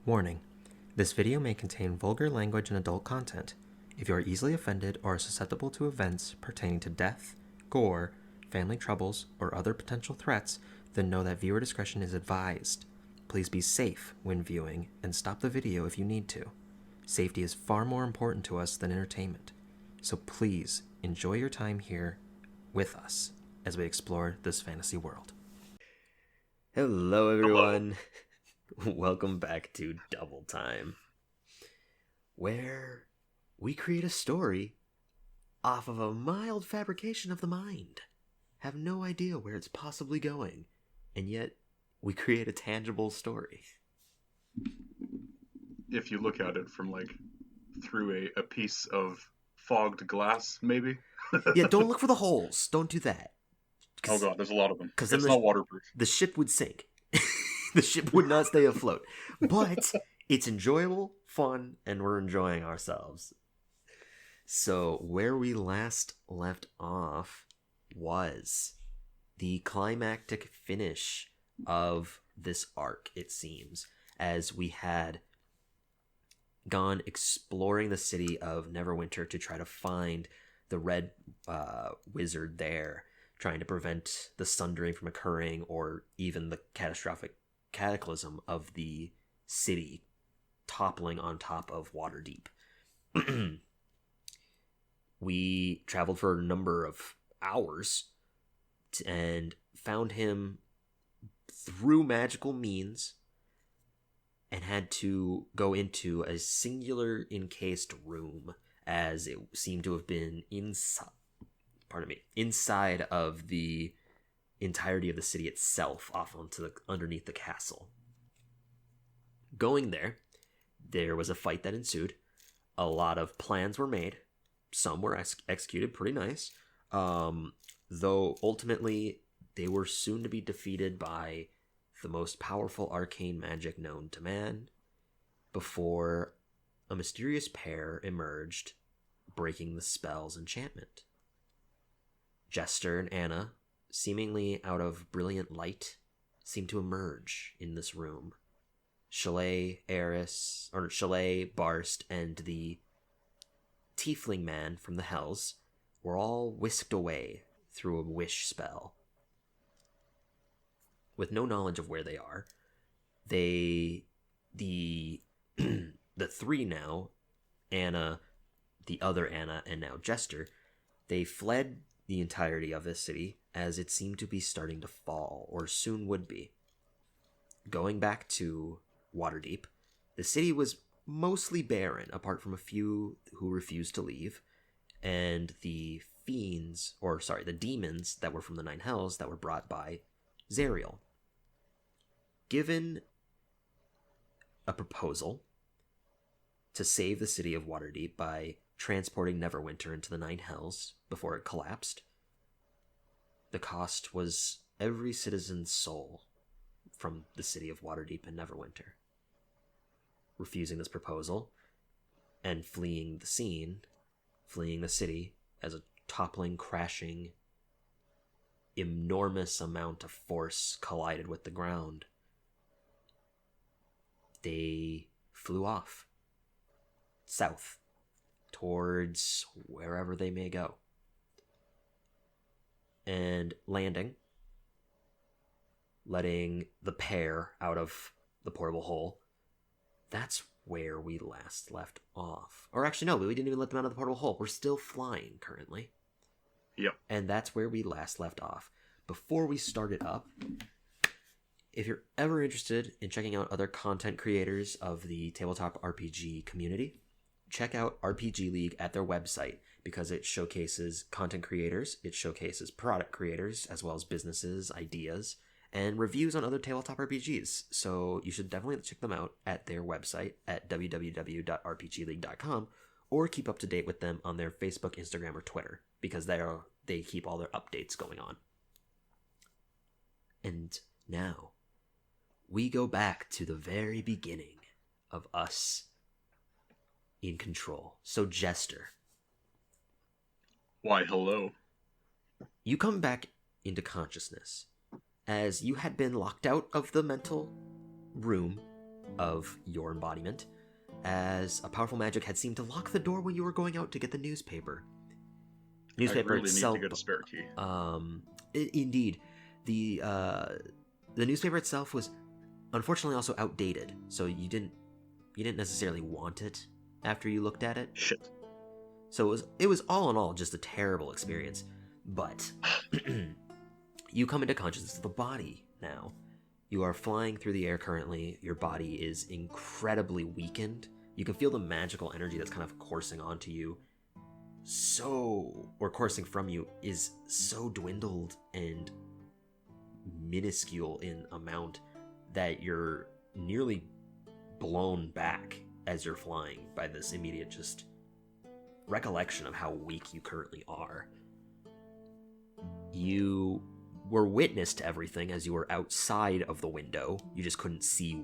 Warning: this video may contain vulgar language and adult content. If you are easily offended or are susceptible to events pertaining to death, gore, family troubles, or other potential threats, then know that viewer discretion is advised. Please be safe when viewing and stop the video if you need to. Safety is far more important to us than entertainment, so please enjoy your time here with us as we explore this fantasy world. Hello everyone! Welcome back to DoubleTime, where we create a story off of a mild fabrication of the mind. Have no idea where it's possibly going, and yet we create a tangible story. If you look at it from, through a piece of fogged glass, maybe? Yeah, don't look for the holes. Don't do that. Oh god, there's a lot of them. Because it's not waterproof. The ship would sink. The ship would not stay afloat. But it's enjoyable, fun, and we're enjoying ourselves. So where we last left off was the climactic finish of this arc, it seems, as we had gone exploring the city of Neverwinter to try to find the red wizard there, trying to prevent the sundering from occurring or even the catastrophic cataclysm of the city toppling on top of Waterdeep. We traveled for a number of hours and found him through magical means and had to go into a singular encased room, as it seemed to have been inside of the entirety of the city itself, off onto underneath the castle. Going there was a fight that ensued. A lot of plans were made. Some were executed pretty nice, though ultimately they were soon to be defeated by the most powerful arcane magic known to man, before a mysterious pair emerged, breaking the spell's enchantment. Jester and Anna, seemingly out of brilliant light, seemed to emerge in this room. Chalet, Barst, and the tiefling man from the Hells were all whisked away through a wish spell. With no knowledge of where they are, the three now, Anna, the other Anna, and now Jester, they fled the entirety of this city as it seemed to be starting to fall, or soon would be. Going back to Waterdeep, the city was mostly barren, apart from a few who refused to leave, and the demons that were from the Nine Hells that were brought by Zariel. Given a proposal to save the city of Waterdeep by transporting Neverwinter into the Nine Hells before it collapsed, the cost was every citizen's soul from the city of Waterdeep and Neverwinter. Refusing this proposal and fleeing the city as a toppling, crashing, enormous amount of force collided with the ground, they flew off south towards wherever they may go, and landing, letting the pair out of the portable hole. That's where we last left off. Or actually, no, we didn't even let them out of the portable hole. We're still flying currently. Yep. And that's where we last left off. Before we started up, if you're ever interested in checking out other content creators of the tabletop RPG community, check out RPGLeague at their website, because it showcases content creators, it showcases product creators, as well as businesses, ideas, and reviews on other tabletop RPGs. So you should definitely check them out at their website at www.rpgleague.com, or keep up to date with them on their Facebook, Instagram, or Twitter, because they keep all their updates going on. And now, we go back to the very beginning of us in control. So, Jester. Why, hello. You come back into consciousness, as you had been locked out of the mental room of your embodiment, as a powerful magic had seemed to lock the door when you were going out to get the newspaper. Newspaper I really itself, need to get a spare key. Indeed, the newspaper itself was unfortunately also outdated, so you didn't necessarily want it after you looked at it. Shit. So it was all in all just a terrible experience. But you come into consciousness of the body now. You are flying through the air currently. Your body is incredibly weakened. You can feel the magical energy that's kind of coursing onto you. Coursing from you is so dwindled and minuscule in amount that you're nearly blown back as you're flying by this immediate just recollection of how weak you currently are. You were witness to everything as you were outside of the window. You just couldn't see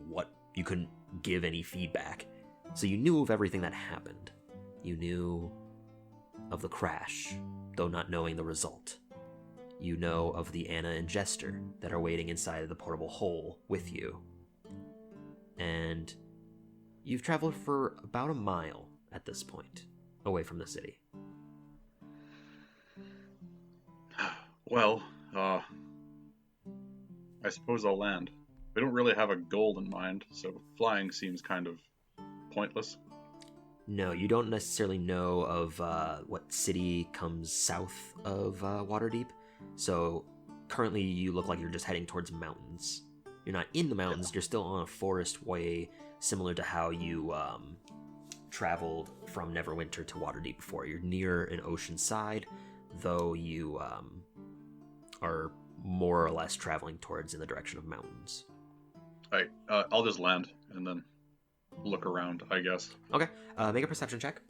you couldn't give any feedback. So you knew of everything that happened. You knew of the crash, though not knowing the result. You know of the Anna and Jester that are waiting inside of the portable hole with you. And you've traveled for about a mile at this point, away from the city. Well, I suppose I'll land. We don't really have a goal in mind, so flying seems kind of pointless. No, you don't necessarily know of what city comes south of Waterdeep. So currently you look like you're just heading towards mountains. You're not in the mountains, You're still on a forest way, similar to how you traveled from Neverwinter to Waterdeep before. You're near an ocean side, though you are more or less traveling towards in the direction of mountains. Alright, I'll just land and then look around, I guess. Okay, make a perception check.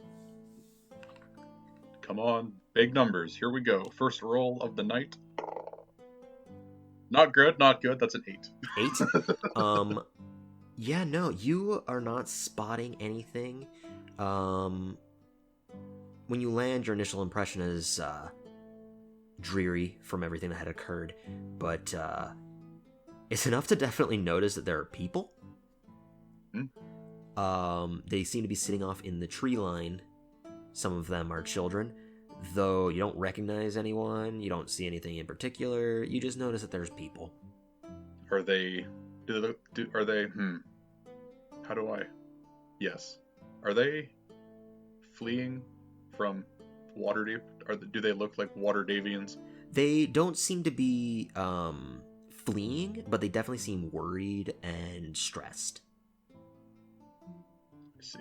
Come on, big numbers. Here we go. First roll of the night. Not good, not good. That's an 8. 8? Yeah, no, you are not spotting anything. When you land, your initial impression is dreary from everything that had occurred, but it's enough to definitely notice that there are people. They seem to be sitting off in the tree line. Some of them are children, though you don't recognize anyone. You don't see anything in particular. You just notice that there's people. Are they? How do I? Yes. Are they fleeing from Waterdeep? Do they look like Waterdavians? They don't seem to be fleeing, but they definitely seem worried and stressed. I see.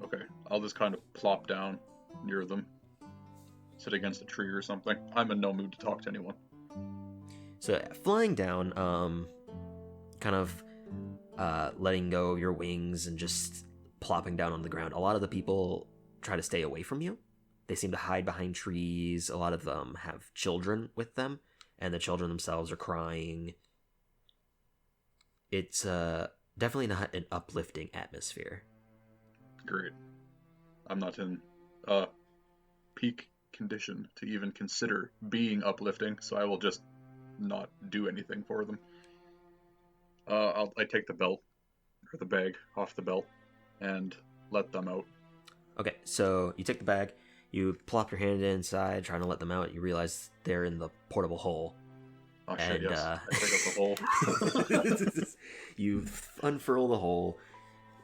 Okay. I'll just kind of plop down near them. Sit against a tree or something. I'm in no mood to talk to anyone. So flying down, kind of letting go of your wings and just plopping down on the ground. A lot of the people try to stay away from you. They seem to hide behind trees. A lot of them have children with them, and the children themselves are crying. It's definitely not an uplifting atmosphere. Great. I'm not in peak condition to even consider being uplifting, so I will just not do anything for them. I take the belt, or the bag, off the belt, and let them out. Okay, so you take the bag, you plop your hand inside, trying to let them out. You realize they're in the portable hole. Oh shit, yes. I take up the hole. You unfurl the hole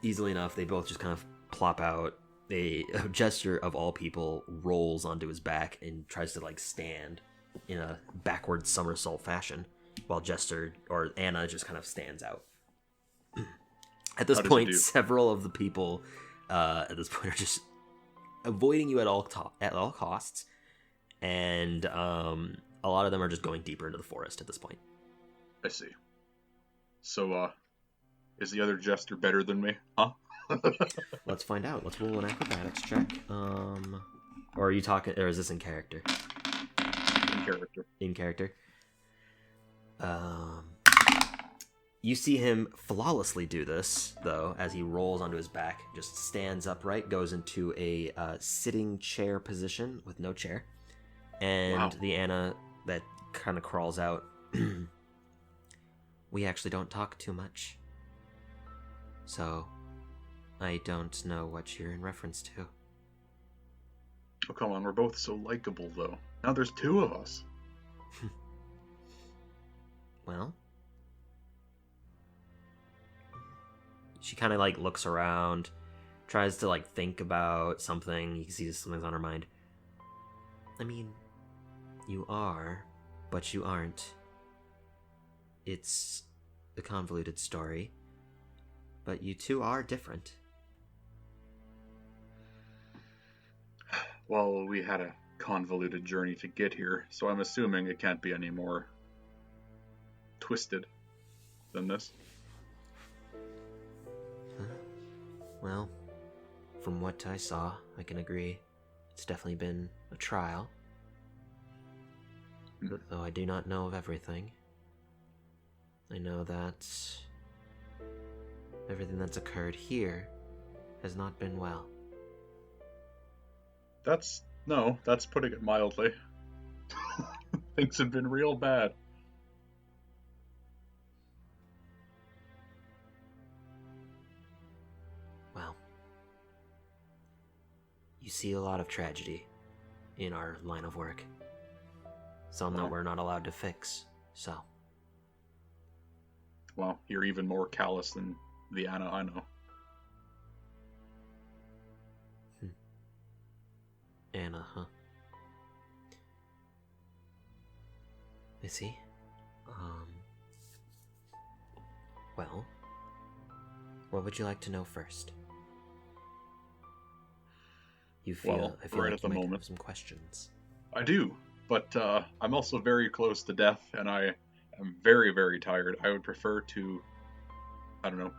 easily enough. They both just kind of plop out. A Jester, of all people, rolls onto his back and tries to stand in a backward somersault fashion, while Jester, or Anna, just kind of stands out. At this point, several of the people at this point are just avoiding you at all costs, and a lot of them are just going deeper into the forest at this point. I see. So, is the other Jester better than me? Huh? Let's find out. Let's roll an acrobatics check. Or are you talking? Or is this in character? In character. In character. You see him flawlessly do this, though, as he rolls onto his back, just stands upright, goes into a sitting chair position with no chair, and wow. The Anna that kind of crawls out. We actually don't talk too much. so I don't know what you're in reference to. Oh, come on, we're both so likable, though. Now there's two of us. Well, she kind of, like, looks around, tries to, like, think about something. You can see something's on her mind. I mean, you are, but you aren't. It's a convoluted story, but you two are different. Well, we had a convoluted journey to get here, so I'm assuming it can't be any more twisted than this. Well, from what I saw, I can agree. It's definitely been a trial. Though I do not know of everything. I know that everything that's occurred here has not been well. That's putting it mildly. Things have been real bad. Well, you see a lot of tragedy in our line of work. Some that we're not allowed to fix, so. Well, you're even more callous than the Anna I know. Anna, huh? I see. Well, what would you like to know first? I feel right like at the you might moment, have some questions. I do, but I'm also very close to death, and I am very, very tired. I would prefer to, I don't know,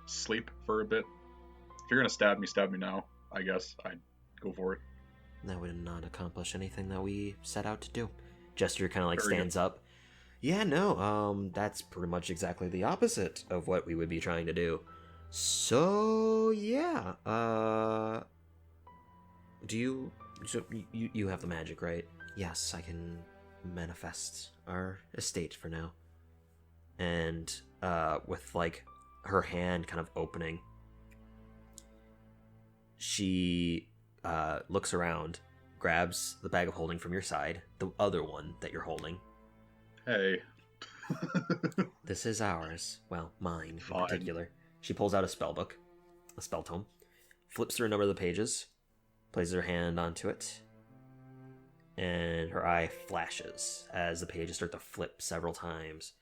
sleep for a bit. If you're gonna stab me now. I guess I'd go for it. That would not accomplish anything that we set out to do. Jester kind of like Very stands up. Yeah, no, that's pretty much exactly the opposite of what we would be trying to do. So, yeah, you have the magic, right? Yes, I can manifest our estate for now. And, with, like, her hand kind of opening, she looks around, grabs the bag of holding from your side, the other one that you're holding. Hey. This is ours. Well, mine Fine. in particular. She pulls out a spell book, a spell tome, flips through a number of the pages, places her hand onto it, and her eye flashes as the pages start to flip several times.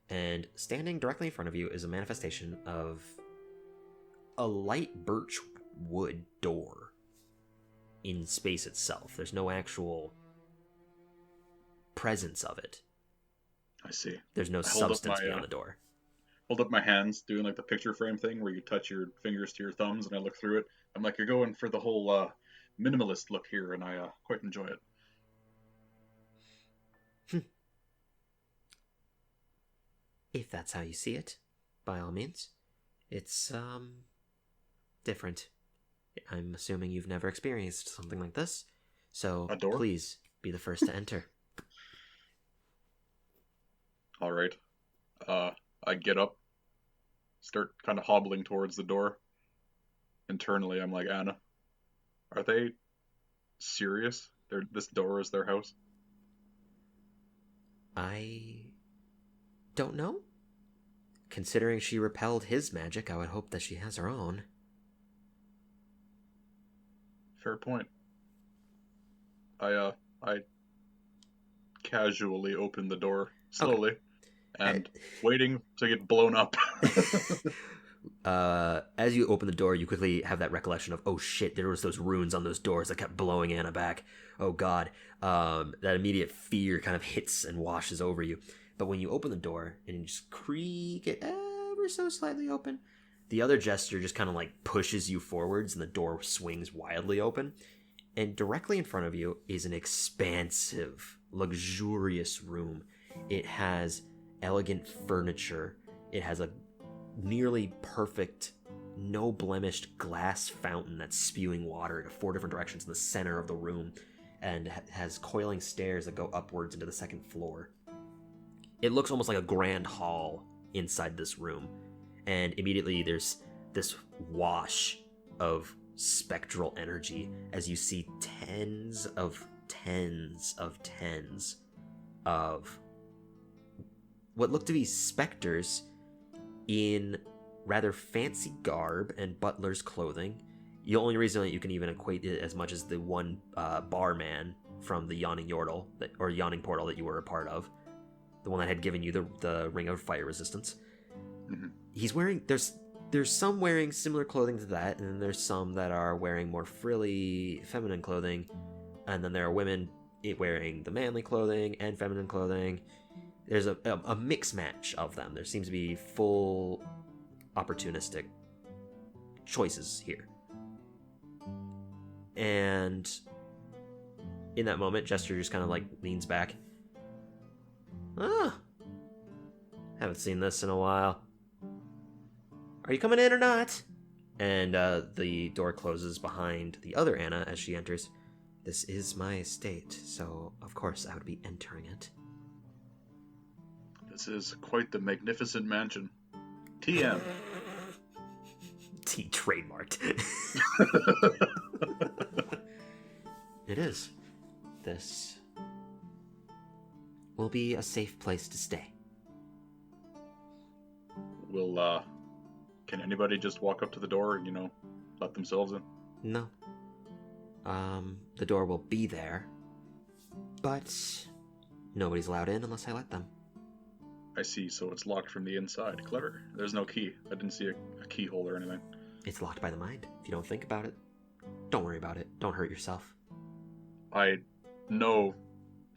And standing directly in front of you is a manifestation of a light birch wood door in space itself. There's no actual presence of it. I see. There's no substance beyond the door. Hold up my hands, doing like the picture frame thing where you touch your fingers to your thumbs, and I look through it. I'm like, you're going for the whole minimalist look here, and I quite enjoy it. If that's how you see it, by all means. It's, different. I'm assuming you've never experienced something like this, so please be the first to enter. All right. I get up, start kind of hobbling towards the door. Internally, I'm like, Anna, are they serious? This door is their house? I don't know. Considering she repelled his magic, I would hope that she has her own. Fair point. I casually open the door slowly, and waiting to get blown up. As you open the door, you quickly have that recollection of, oh shit, there was those runes on those doors that kept blowing Anna back. Oh god. That immediate fear kind of hits and washes over you. But when you open the door and you just creak it ever so slightly open, the other jester just kind of like pushes you forwards and the door swings wildly open. And directly in front of you is an expansive, luxurious room. It has elegant furniture. It has a nearly perfect, no blemished glass fountain that's spewing water in 4 different directions in the center of the room, and has coiling stairs that go upwards into the second floor. It looks almost like a grand hall inside this room, and immediately there's this wash of spectral energy as you see tens of what look to be specters in rather fancy garb and butler's clothing. The only reason that you can even equate it as much as the one barman from the Yawning Portal that you were a part of, the one that had given you the Ring of Fire Resistance. Mm-hmm. He's wearing, there's some wearing similar clothing to that, and then there's some that are wearing more frilly feminine clothing, and then there are women wearing the manly clothing and feminine clothing. There's a mix match of them. There seems to be full opportunistic choices here. And in that moment, Jester just kind of like leans back. Haven't seen this in a while. Are you coming in or not? And the door closes behind the other Anna as she enters. This is my estate, so of course I would be entering it. This is quite the magnificent mansion. TM. T trademarked. It is. This will be a safe place to stay. Can anybody just walk up to the door and, let themselves in? No. The door will be there, but nobody's allowed in unless I let them. I see, so it's locked from the inside. Clever. There's no key. I didn't see a keyhole or anything. It's locked by the mind. If you don't think about it, don't worry about it. Don't hurt yourself. I know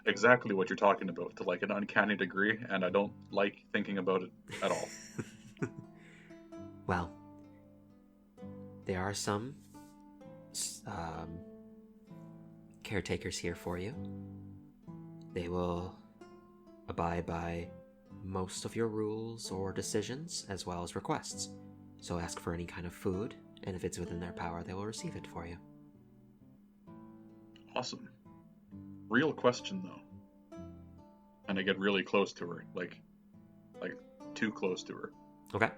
exactly what you're talking about to like an uncanny degree, and I don't like thinking about it at all. Well, there are some caretakers here for you. They will abide by most of your rules or decisions, as well as requests. So ask for any kind of food, and if it's within their power, they will receive it for you. Awesome. Real question, though. And I get really close to her, like too close to her. Okay.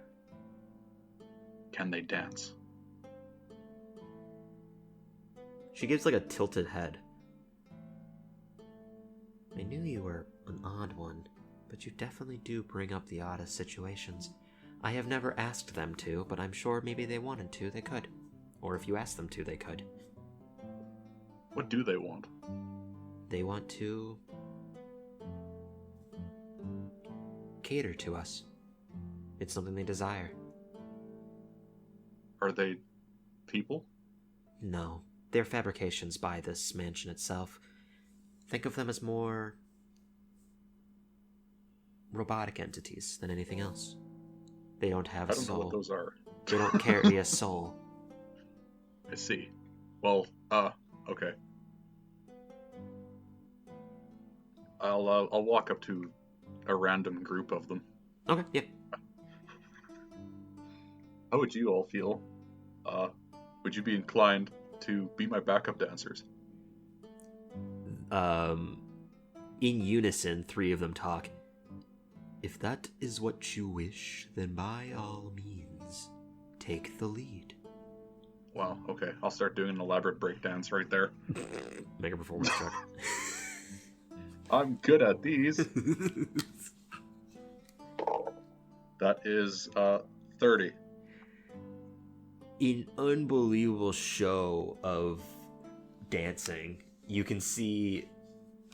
Can they dance? She gives like a tilted head. I knew you were an odd one, but you definitely do bring up the oddest situations. I have never asked them to, but I'm sure maybe they wanted to, they could. Or if you asked them to, they could. What do they want? They want to cater to us. It's something they desire. Are they people? No, they're fabrications by this mansion itself. Think of them as more robotic entities than anything else. They don't have a soul. I don't know what those are. They don't carry a soul. I see. Well, okay. I'll walk up to a random group of them. Okay, yeah. How would you all feel? Would you be inclined to be my backup dancers? In unison, three of them talk. If that is what you wish, then by all means, take the lead. Wow, okay. I'll start doing an elaborate breakdance right there. Make a performance check. I'm good at these. That is 30. An unbelievable show of dancing. You can see,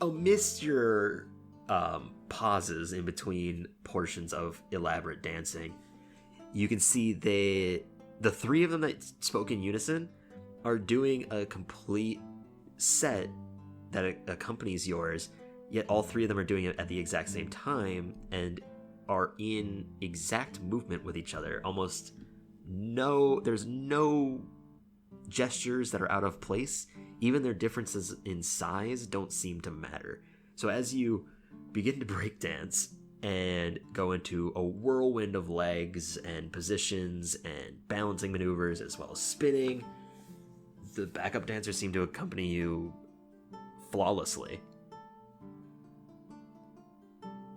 amidst your pauses in between portions of elaborate dancing, you can see the three of them that spoke in unison are doing a complete set that accompanies yours, yet all three of them are doing it at the exact same time and are in exact movement with each other. There's no gestures that are out of place. Even their differences in size don't seem to matter. So as you begin to break dance and go into a whirlwind of legs and positions and balancing maneuvers as well as spinning, the backup dancers seem to accompany you flawlessly.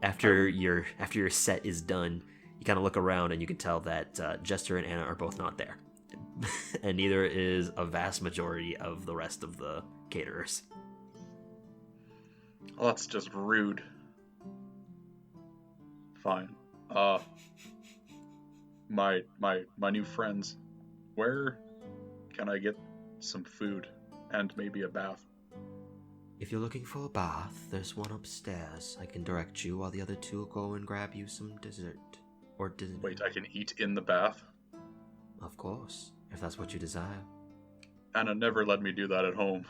After your set is done, you kind of look around and you can tell that Jester and Anna are both not there. And neither is a vast majority of the rest of the caterers. Well, that's just rude. Fine. My new friends, where can I get some food and maybe a bath? If you're looking for a bath, there's one upstairs. I can direct you while the other two will go and grab you some dessert. Or dinner. Wait, I can eat in the bath? Of course, if that's what you desire. Anna never let me do that at home.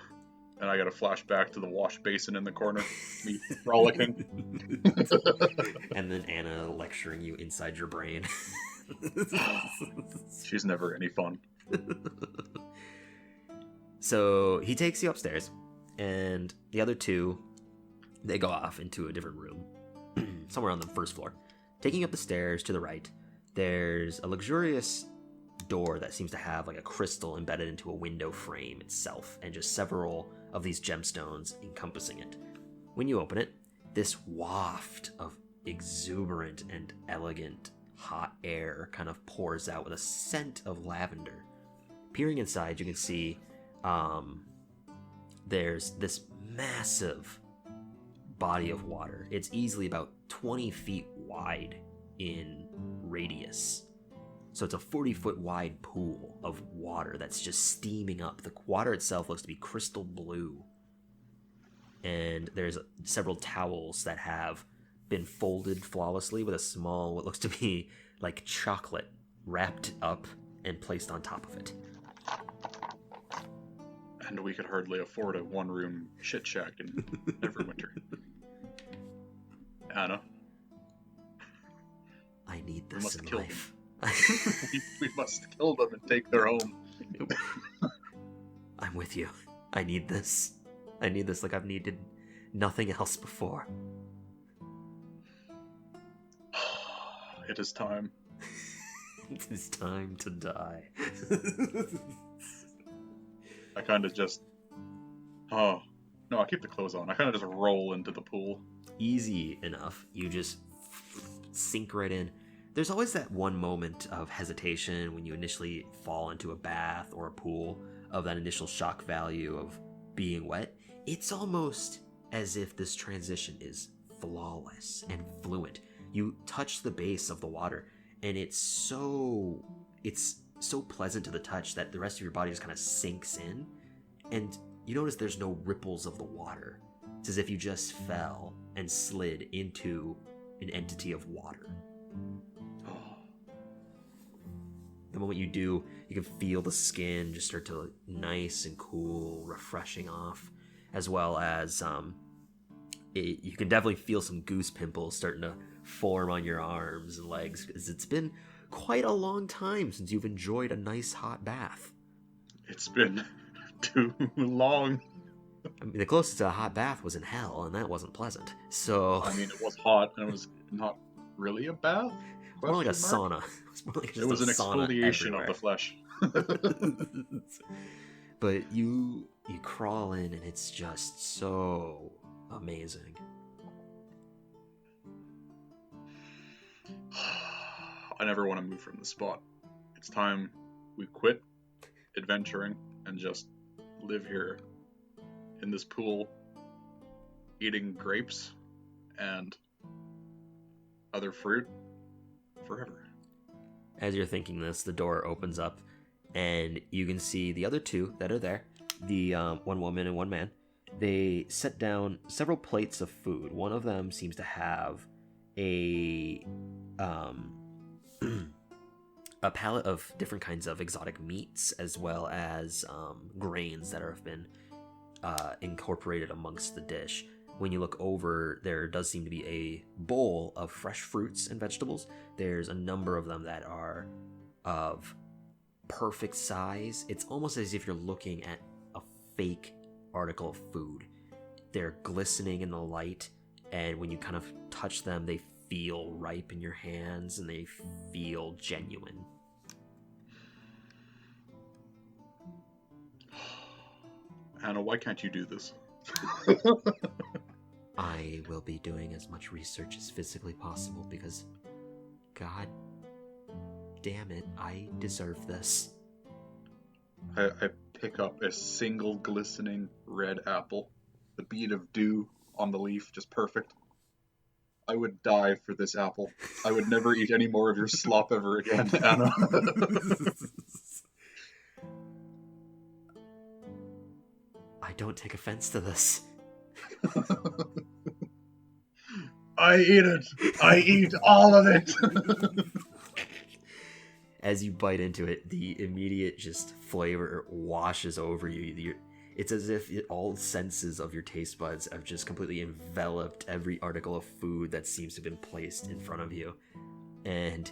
And I got a flashback to the wash basin in the corner, me frolicking. And then Anna lecturing you inside your brain. She's never any fun. So he takes you upstairs, and the other two, they go off into a different room, somewhere on the first floor. Taking up the stairs to the right, there's a luxurious door that seems to have like a crystal embedded into a window frame itself, and just several of these gemstones encompassing it. When you open it, this waft of exuberant and elegant hot air kind of pours out with a scent of lavender. Peering inside, you can see there's this massive body of water. It's easily about 20 feet wide in radius. So it's a 40-foot wide pool of water that's just steaming up. The water itself looks to be crystal blue. And there's several towels that have been folded flawlessly with a small, what looks to be like chocolate, wrapped up and placed on top of it. And we could hardly afford a one-room shit shack in Neverwinter. Anna? I need this in life. We must kill them and take their home. I'm with you. I need this. I need this like I've needed nothing else before. It is time. It is time to die. I kind of just... Oh. No, I keep the clothes on. I kind of just roll into the pool. Easy enough. You just sink right in. There's always that one moment of hesitation when you initially fall into a bath or a pool, of that initial shock value of being wet. It's almost as if this transition is flawless and fluent. You touch the base of the water, and it's so pleasant to the touch that the rest of your body just kind of sinks in, and you notice there's no ripples of the water. It's as if you just fell and slid into an entity of water. The moment you do, you can feel the skin just start to look nice and cool, refreshing off, as well as you can definitely feel some goose pimples starting to form on your arms and legs, because it's been quite a long time since you've enjoyed a nice hot bath. It's been too long. I mean, the closest to a hot bath was in hell, and that wasn't pleasant. So I mean, it was hot, and it was not really a bath. More like a sauna. It was an exfoliation of the flesh. But you crawl in, and it's just so amazing. I never want to move from the spot. It's time we quit adventuring and just live here in this pool, eating grapes and other fruit forever. As you're thinking this, the door opens up, and you can see the other two that are there, the one woman and one man. They set down several plates of food. One of them seems to have a palette of different kinds of exotic meats, as well as grains that have been incorporated amongst the dish. When you look over, there does seem to be a bowl of fresh fruits and vegetables. There's a number of them that are of perfect size. It's almost as if you're looking at a fake article of food. They're glistening in the light, and when you kind of touch them, they feel ripe in your hands, and they feel genuine. Anna, why can't you do this? I will be doing as much research as physically possible, because god damn it, I deserve this. I pick up a single glistening red apple. The bead of dew on the leaf, just perfect. I would die for this apple. I would never eat any more of your slop ever again, Anna. I don't take offense to this. I eat it! I eat all of it! As you bite into it, the immediate just flavor washes over you. It's as if all senses of your taste buds have just completely enveloped every article of food that seems to have been placed in front of you. And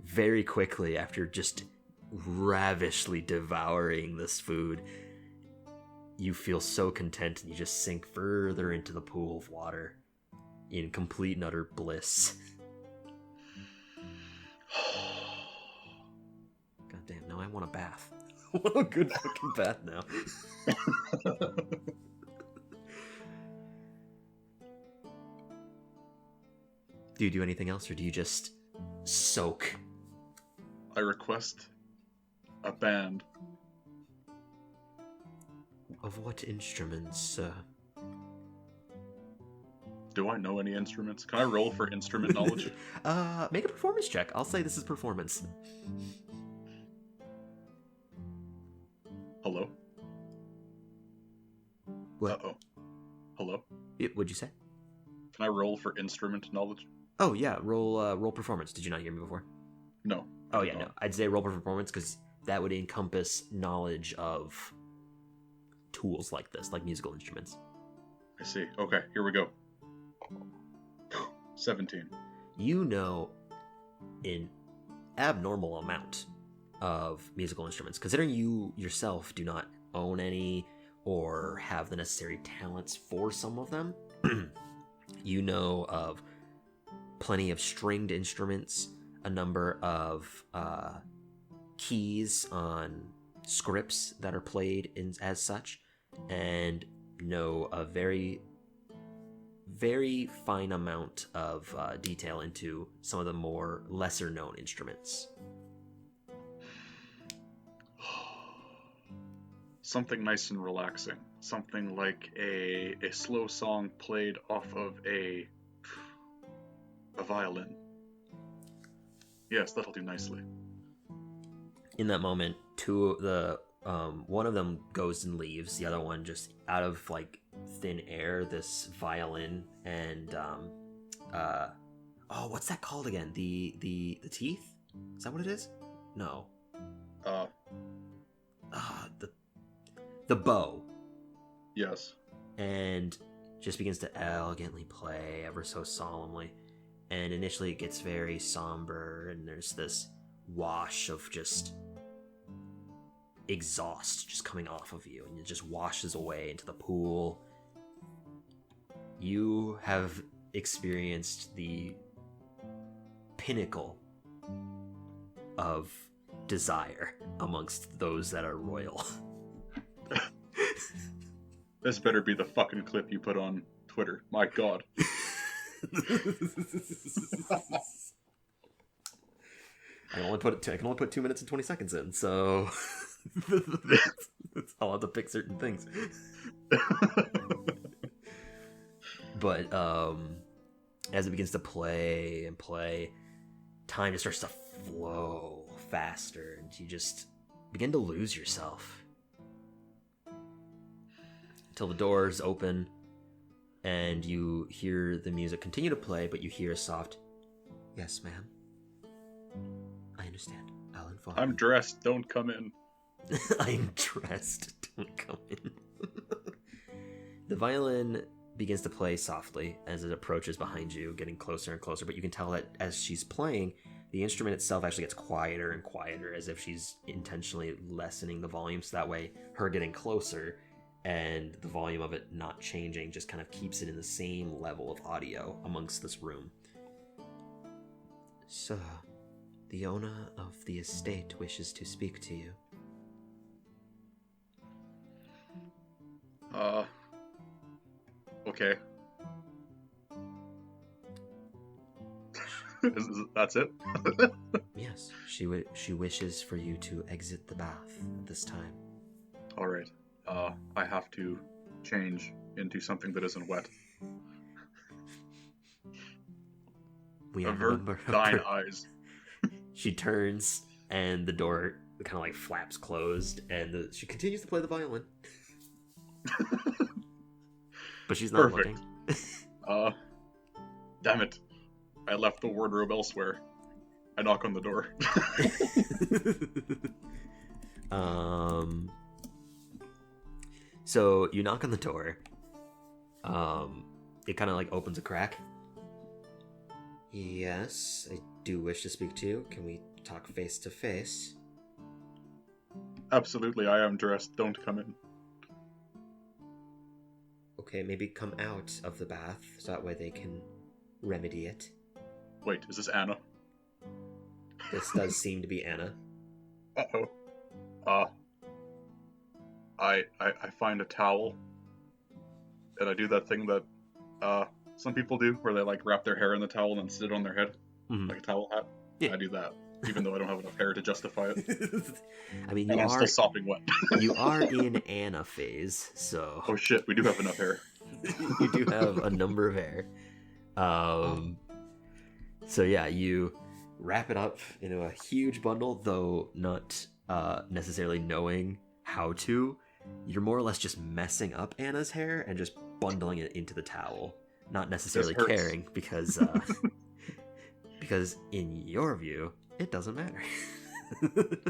very quickly, after just ravishly devouring this food, you feel so content and you just sink further into the pool of water in complete and utter bliss. God damn, now I want a bath. I want a good fucking bath now. Do you do anything else, or do you just soak? I request a band. Of what instruments, Do I know any instruments? Can I roll for instrument knowledge? Make a performance check. I'll say this is performance. Hello? What? Uh-oh. Hello? What'd you say? Can I roll for instrument knowledge? Oh yeah, roll performance. Did you not hear me before? No. Oh yeah, no. I'd say roll for performance because that would encompass knowledge of tools like this, like musical instruments. I see. Okay, here we go. 17. You know an abnormal amount of musical instruments, considering you yourself do not own any or have the necessary talents for some of them. You know of plenty of stringed instruments, a number of keys on scripts that are played as such, and know a very, very fine amount of detail into some of the more lesser known instruments. Something nice and relaxing. Something like a slow song played off of a violin. Yes, that'll do nicely. In that moment, one of them goes and leaves. The other one just out of like thin air, this violin and what's that called again? The teeth? Is that what it is? No. The bow. Yes. And just begins to elegantly play ever so solemnly. And initially it gets very somber, and there's this wash of just exhaust just coming off of you, and it just washes away into the pool. You have experienced the pinnacle of desire amongst those that are royal. This better be the fucking clip you put on Twitter. My god. I can only put 2 minutes and 20 seconds in, so I'll have to pick certain things. But as it begins to play and play, time just starts to flow faster, and you just begin to lose yourself until the doors open and you hear the music continue to play, but you hear a soft, "Yes, ma'am. I understand. I'll inform you." I'm dressed. Don't come in. I'm dressed. Don't come in. The violin begins to play softly as it approaches behind you, getting closer and closer, but you can tell that as she's playing, the instrument itself actually gets quieter and quieter, as if she's intentionally lessening the volume, so that way her getting closer and the volume of it not changing just kind of keeps it in the same level of audio amongst this room. "Sir, the owner of the estate wishes to speak to you." Okay. That's it? Yes, she wishes for you to exit the bath at this time. Alright. I have to change into something that isn't wet. We have a Avert number of thine eyes. She turns, and the door kind of like flaps closed, and she continues to play the violin. But she's not Perfect. looking. Damn it. I left the wardrobe elsewhere. I knock on the door. So you knock on the door. It kind of like opens a crack. Yes, I do wish to speak to you. Can we talk face to face? Absolutely, I am dressed. Don't come in. Okay, maybe come out of the bath so that way they can remedy it. Wait, is this Anna? This does seem to be Anna. Uh-oh. I find a towel, and I do that thing that some people do, where they like wrap their hair in the towel and then sit it on their head, like a towel hat. Yeah. I do that, even though I don't have enough hair to justify it. I mean, I'm still sopping wet. You are in Anna phase, so... Oh shit, we do have enough hair. You do have a number of hair. So yeah, you wrap it up into a huge bundle, though not necessarily knowing how to. You're more or less just messing up Anna's hair and just bundling it into the towel, not necessarily caring because in your view, it doesn't matter.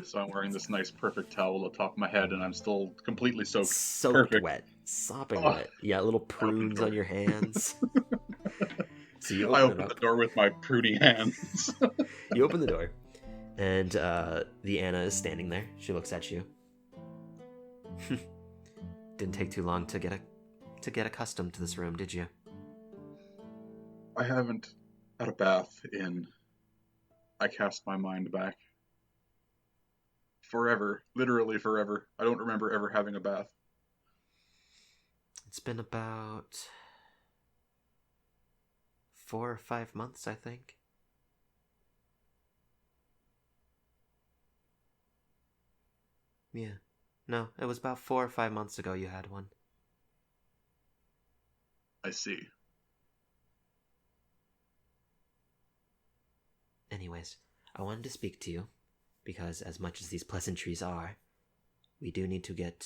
So I'm wearing this nice, perfect towel atop my head, and I'm still completely soaked. Soaked wet, sopping wet. Yeah, little prunes on your hands. So you open the door with my prudy hands. You open the door, and the Anna is standing there. She looks at you. Didn't take too long to get accustomed to this room, did you? I haven't had a bath in... I cast my mind back. Forever. Literally forever. I don't remember ever having a bath. It's been about 4 or 5 months, I think. Yeah. No, it was about 4 or 5 months ago you had one. I see. Anyways, I wanted to speak to you, because as much as these pleasantries are, we do need to get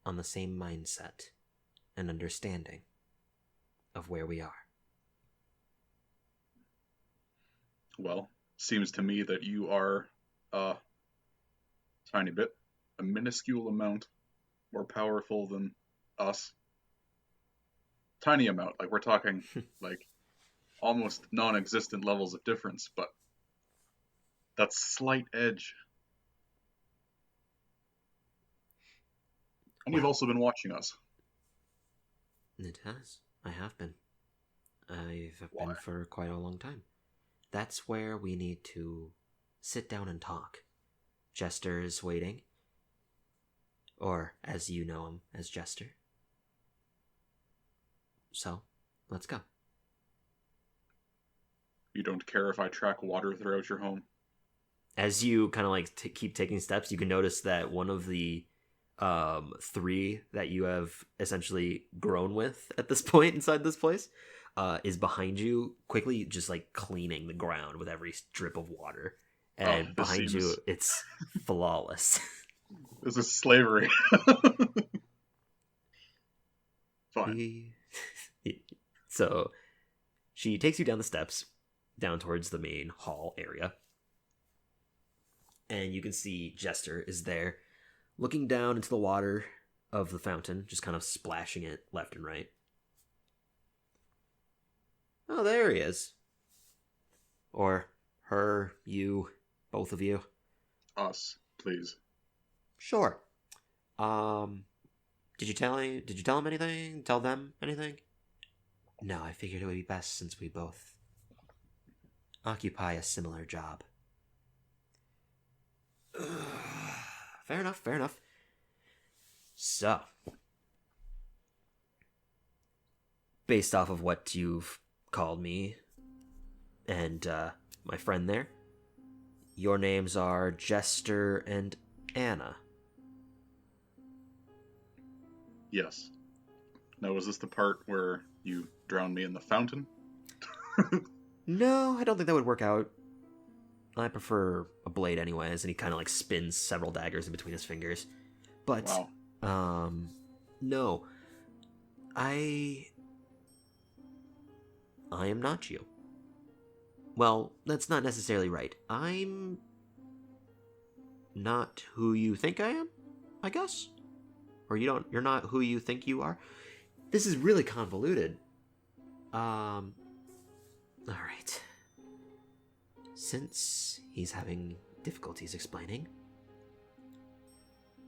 on the same mindset and understanding of where we are. Well, seems to me that you are a tiny bit, a minuscule amount more powerful than us. Tiny amount, like we're talking like almost non-existent levels of difference, but that slight edge. And you've also been watching us. It has. I have been. I've been for quite a long time. That's where we need to sit down and talk. Jester is waiting. Or, as you know him, as Jester. So, let's go. You don't care if I track water throughout your home? As you kind of like keep taking steps, you can notice that one of the 3 that you have essentially grown with at this point inside this place is behind you, quickly just like cleaning the ground with every drip of water. And behind you, it's flawless. This is slavery. Fine. So she takes you down the steps, down towards the main hall area. And you can see Jester is there, looking down into the water of the fountain, just kind of splashing it left and right. Oh, there he is. Or her, you, both of you. Us, please. Sure. Did you tell him anything? Tell them anything? No, I figured it would be best since we both occupy a similar job. Fair enough. So, based off of what you've called me, And my friend there, your names are Jester and Anna. Yes. Now, was this the part where you drowned me in the fountain? No, I don't think that would work out. I prefer a blade anyways, and he kind of like spins several daggers in between his fingers. But, Wow. No. I am not you. Well, that's not necessarily right. I'm not who you think I am, I guess? Or you're not who you think you are? This is really convoluted. Alright. Since he's having difficulties explaining,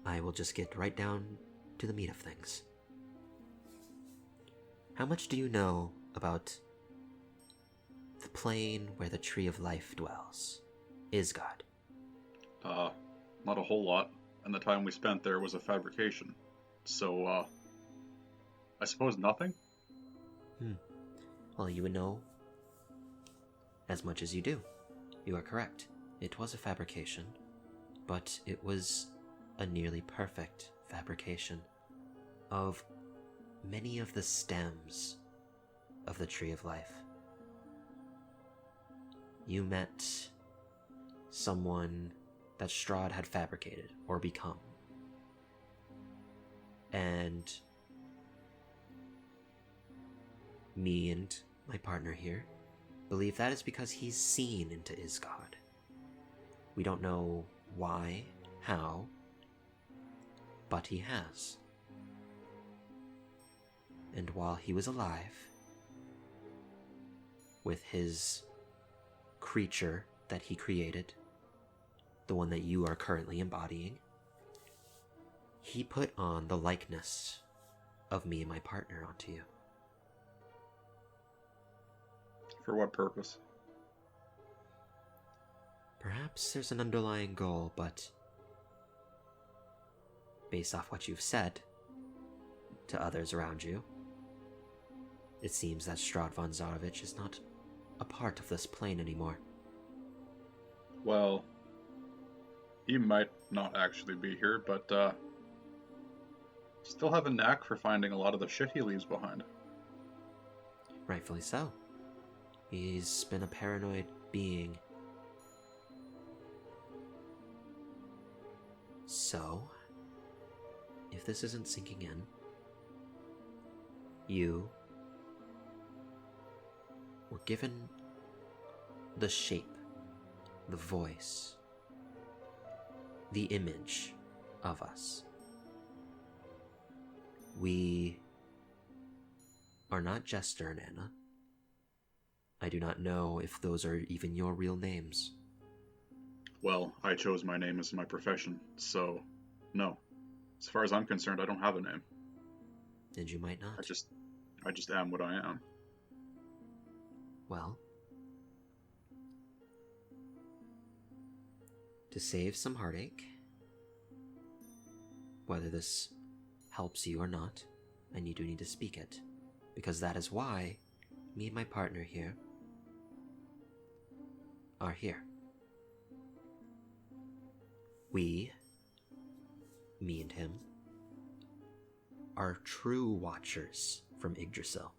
I will just get right down to the meat of things. How much do you know about the plane where the Tree of Life dwells? Isgard. Not a whole lot, and the time we spent there was a fabrication. So, I suppose nothing? Well, you would know as much as you do. You are correct. It was a fabrication, but it was a nearly perfect fabrication of many of the stems of the Tree of Life. You met someone that Strahd had fabricated or become. And me and my partner here believe that is because he's seen into Isgard. We don't know why, how, but he has. And while he was alive, with his creature that he created, the one that you are currently embodying, he put on the likeness of me and my partner onto you. For what purpose? Perhaps there's an underlying goal, but based off what you've said to others around you, it seems that Strahd von Zarovich is not a part of this plane anymore. Well, he might not actually be here, but, still have a knack for finding a lot of the shit he leaves behind. Rightfully so. He's been a paranoid being. So, if this isn't sinking in, you were given the shape, the voice, the image of us. We are not Jester and Anna. I do not know if those are even your real names. Well, I chose my name as my profession, so no. As far as I'm concerned, I don't have a name. And you might not. I just am what I am. Well, to save some heartache, whether this helps you or not, and you do need to speak it, because that is why me and my partner here are here. We, me and him, are true watchers from Yggdrasil.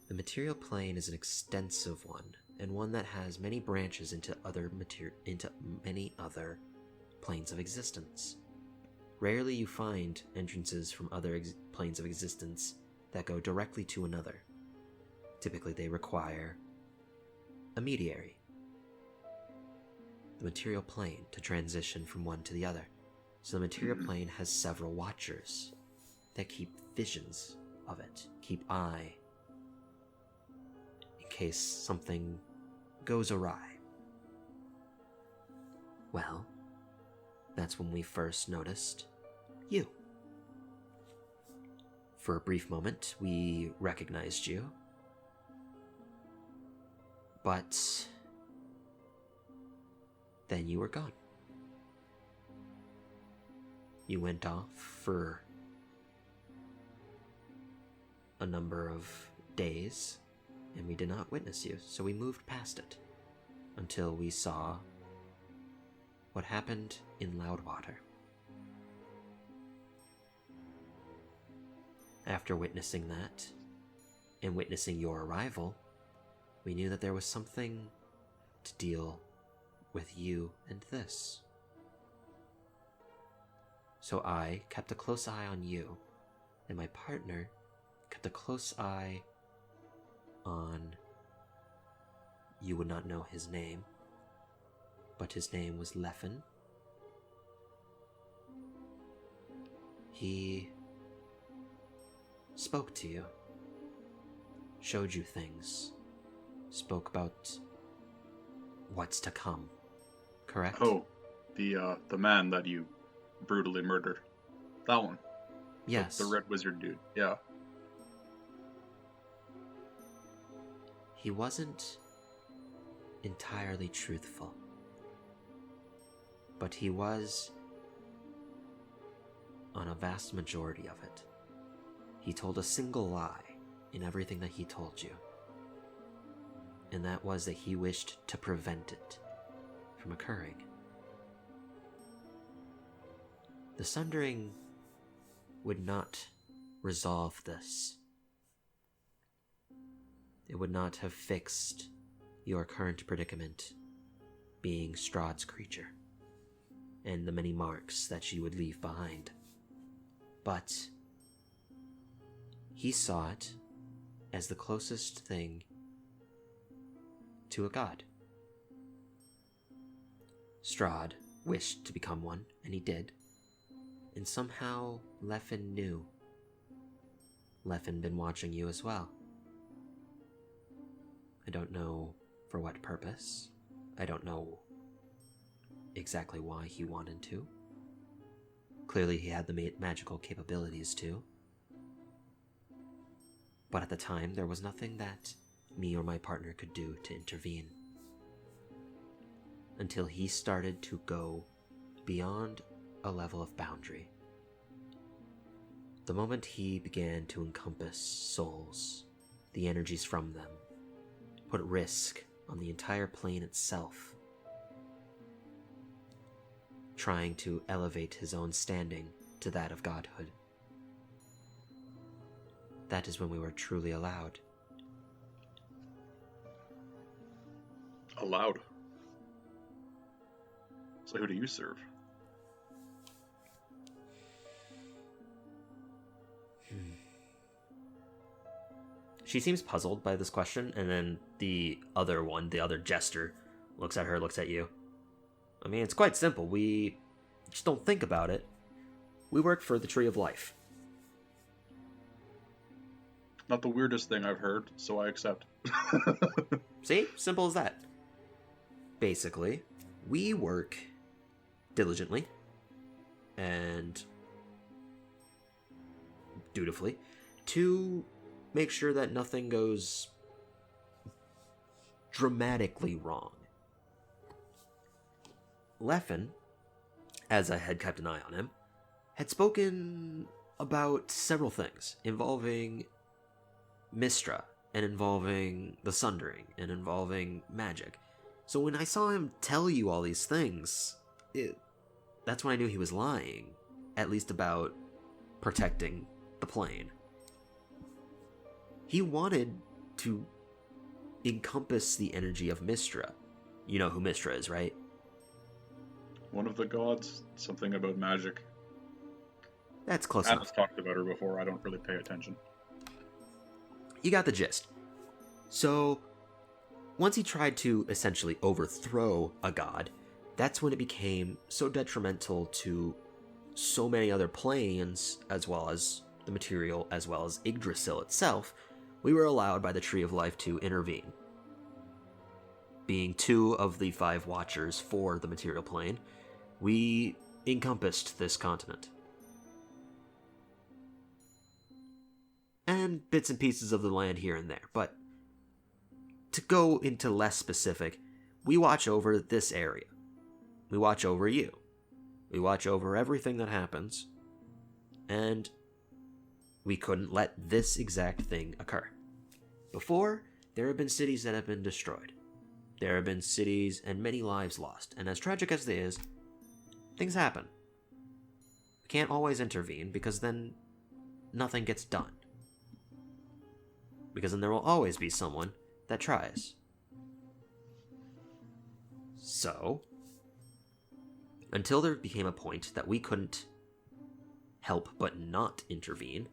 The material plane is an extensive one, and one that has many branches into many other planes of existence. Rarely you find entrances from other planes of existence that go directly to another. Typically they require a mediary, the material plane, to transition from one to the other. So the material plane has several watchers that keep visions of it, keep eye, in case something goes awry. Well, that's when we first noticed you. For a brief moment, we recognized you, but then you were gone. You went off for a number of days, and we did not witness you, so we moved past it until we saw what happened in Loudwater. After witnessing that, and witnessing your arrival, we knew that there was something to deal with you and this. So I kept a close eye on you, and my partner kept a close eye on... You would not know his name, but his name was Leffen. He spoke to you, showed you things, spoke about what's to come, correct? Oh, the man that you brutally murdered. That one. Yes. The red wizard dude, yeah. He wasn't entirely truthful, but he was on a vast majority of it. He told a single lie in everything that he told you, and that was that he wished to prevent it from occurring. The Sundering would not resolve this. It would not have fixed your current predicament, being Strahd's creature, and the many marks that she would leave behind. But he saw it as the closest thing to a god. Strahd wished to become one, and he did. And somehow Leffen knew. Leffen been watching you as well. I don't know for what purpose. I don't know exactly why he wanted to. Clearly he had the magical capabilities to. But at the time, there was nothing that me or my partner could do to intervene. Until he started to go beyond a level of boundary. The moment he began to encompass souls, the energies from them, put risk on the entire plane itself, trying to elevate his own standing to that of godhood. That is when we were truly allowed. Allowed? So who do you serve? She seems puzzled by this question, and then the other jester, looks at her, looks at you. I mean, it's quite simple. We just don't think about it. We work for the Tree of Life. Not the weirdest thing I've heard, so I accept. See? Simple as that. Basically, we work diligently and dutifully to make sure that nothing goes dramatically wrong. Leffen, as I had kept an eye on him, had spoken about several things involving Mistra and involving the Sundering and involving magic. So when I saw him tell you all these things, that's when I knew he was lying, at least about protecting the plane. He wanted to encompass the energy of Mistra. You know who Mistra is, right? One of the gods, something about magic. That's close I've enough. talked about her before, I don't really pay attention. You got the gist. So, once he tried to essentially overthrow a god, that's when it became so detrimental to so many other planes, as well as the material, as well as Yggdrasil itself, we were allowed by the Tree of Life to intervene. Being 2 of the 5 watchers for the material plane, we encompassed this continent. And bits and pieces of the land here and there, but to go into less specific, we watch over this area. We watch over you. We watch over everything that happens, and we couldn't let this exact thing occur. Before, there have been cities that have been destroyed. There have been cities and many lives lost, and as tragic as it is, things happen. We can't always intervene, because then nothing gets done. Because then there will always be someone that tries. So, until there became a point that we couldn't help but not intervene,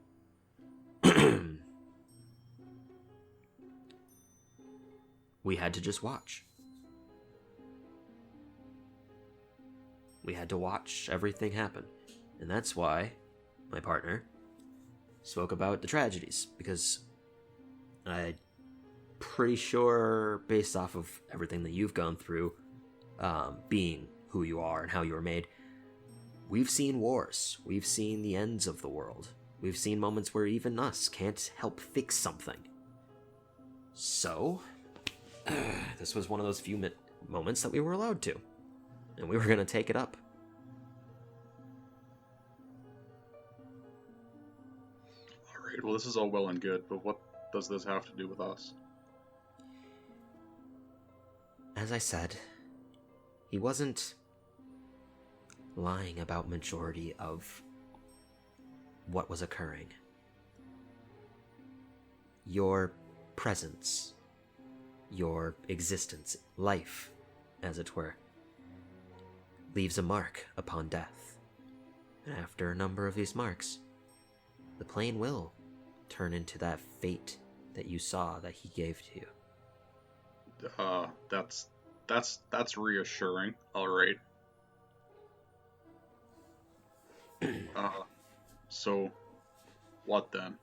we had to just watch. We had to watch everything happen. And that's why my partner spoke about the tragedies, because I'm pretty sure, based off of everything that you've gone through, being who you are and how you were made, we've seen wars. We've seen the ends of the world. We've seen moments where even us can't help fix something. So, this was one of those few moments that we were allowed to. And we were going to take it up. Alright, well, this is all well and good, but what does this have to do with us? As I said, he wasn't lying about majority of what was occurring. Your presence, your existence, life, as it were, leaves a mark upon death. And after a number of these marks, the plane will turn into that fate that you saw that he gave to you. That's reassuring. Alright. So, what then?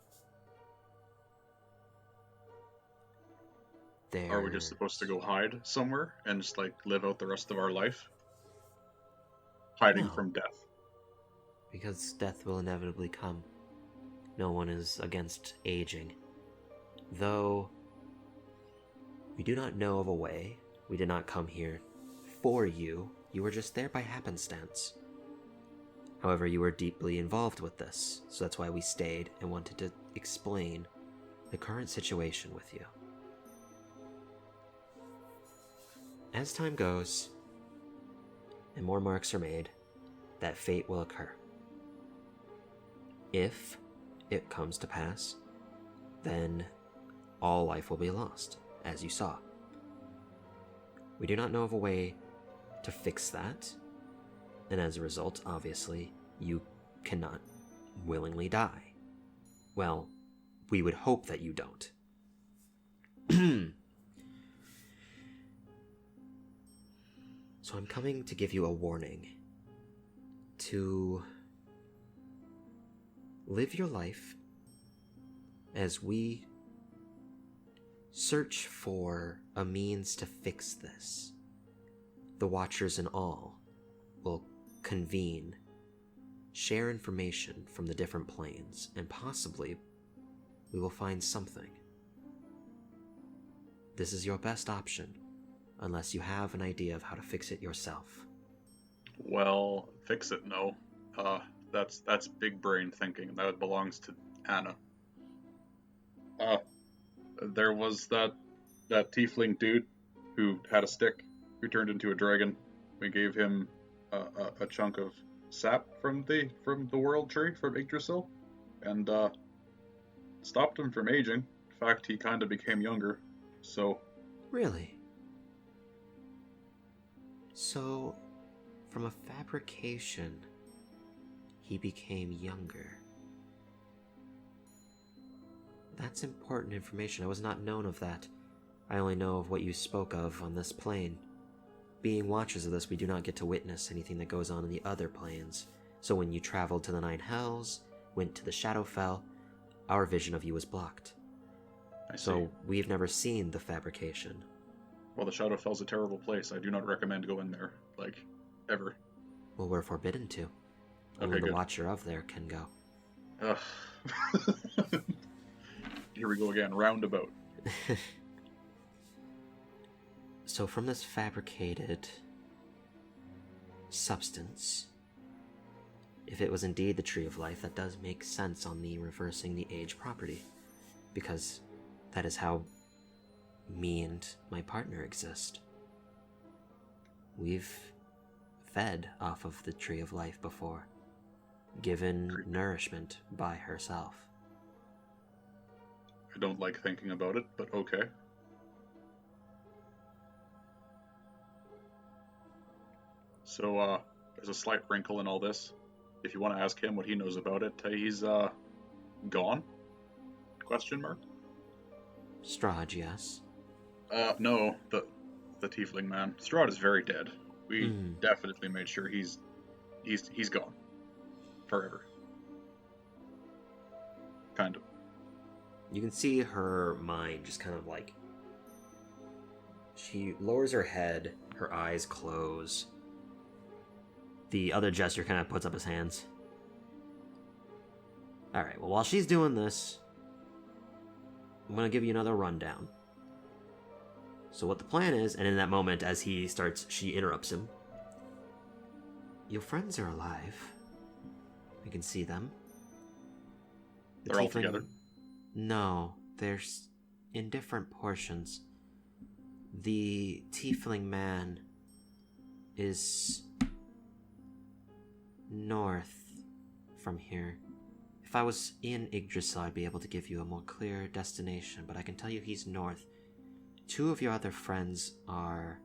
Are we just supposed to go hide somewhere and just, like, live out the rest of our life? Hiding from death? Because death will inevitably come. No one is against aging. Though, we do not know of a way. We did not come here for you. You were just there by happenstance. However, you were deeply involved with this, so that's why we stayed and wanted to explain the current situation with you. As time goes, and more marks are made, that fate will occur. If it comes to pass, then all life will be lost, as you saw. We do not know of a way to fix that, and as a result, obviously, you cannot willingly die. Well, we would hope that you don't. So I'm coming to give you a warning. To live your life as we search for a means to fix this. The Watchers and all will convene, share information from the different planes, and possibly we will find something. This is your best option, unless you have an idea of how to fix it yourself. Well, fix it, no. That's big brain thinking. That belongs to Anna. There was that tiefling dude who had a stick, who turned into a dragon. We gave him a chunk of sap from the world tree, from Yggdrasil, and stopped him from aging. In fact, he kind of became younger, so... Really? So, from a fabrication, he became younger. That's important information. I was not known of that. I only know of what you spoke of on this plane. Being watchers of this, we do not get to witness anything that goes on in the other planes. So when you traveled to the Nine Hells, went to the Shadowfell, our vision of you was blocked. I see. So we've never seen the fabrication. Well, the Shadowfell's a terrible place. I do not recommend going there, like, ever. Well, we're forbidden to. Only the Watcher of there can go. Ugh. Here we go again, roundabout. So from this fabricated substance, if it was indeed the Tree of Life, that does make sense on the reversing the age property. Because That is how me and my partner exist. We've fed off of the Tree of Life before, given nourishment by herself. I don't like thinking about it, but okay. So, there's a slight wrinkle in all this. If you want to ask him what he knows about it, he's, gone? Question mark? Strahd, yes. No, the tiefling man. Strahd is very dead. We definitely made sure he's gone. Forever. Kind of. You can see her mind just kind of like... She lowers her head, her eyes close. The other jester kind of puts up his hands. Alright, well, while she's doing this, I'm going to give you another rundown. So what the plan is, and in that moment, as he starts, she interrupts him. Your friends are alive. We can see them. They're all together? No, they're in different portions. The tiefling man is north from here. If I was in Yggdrasil, I'd be able to give you a more clear destination, but I can tell you he's north. 2 of your other friends are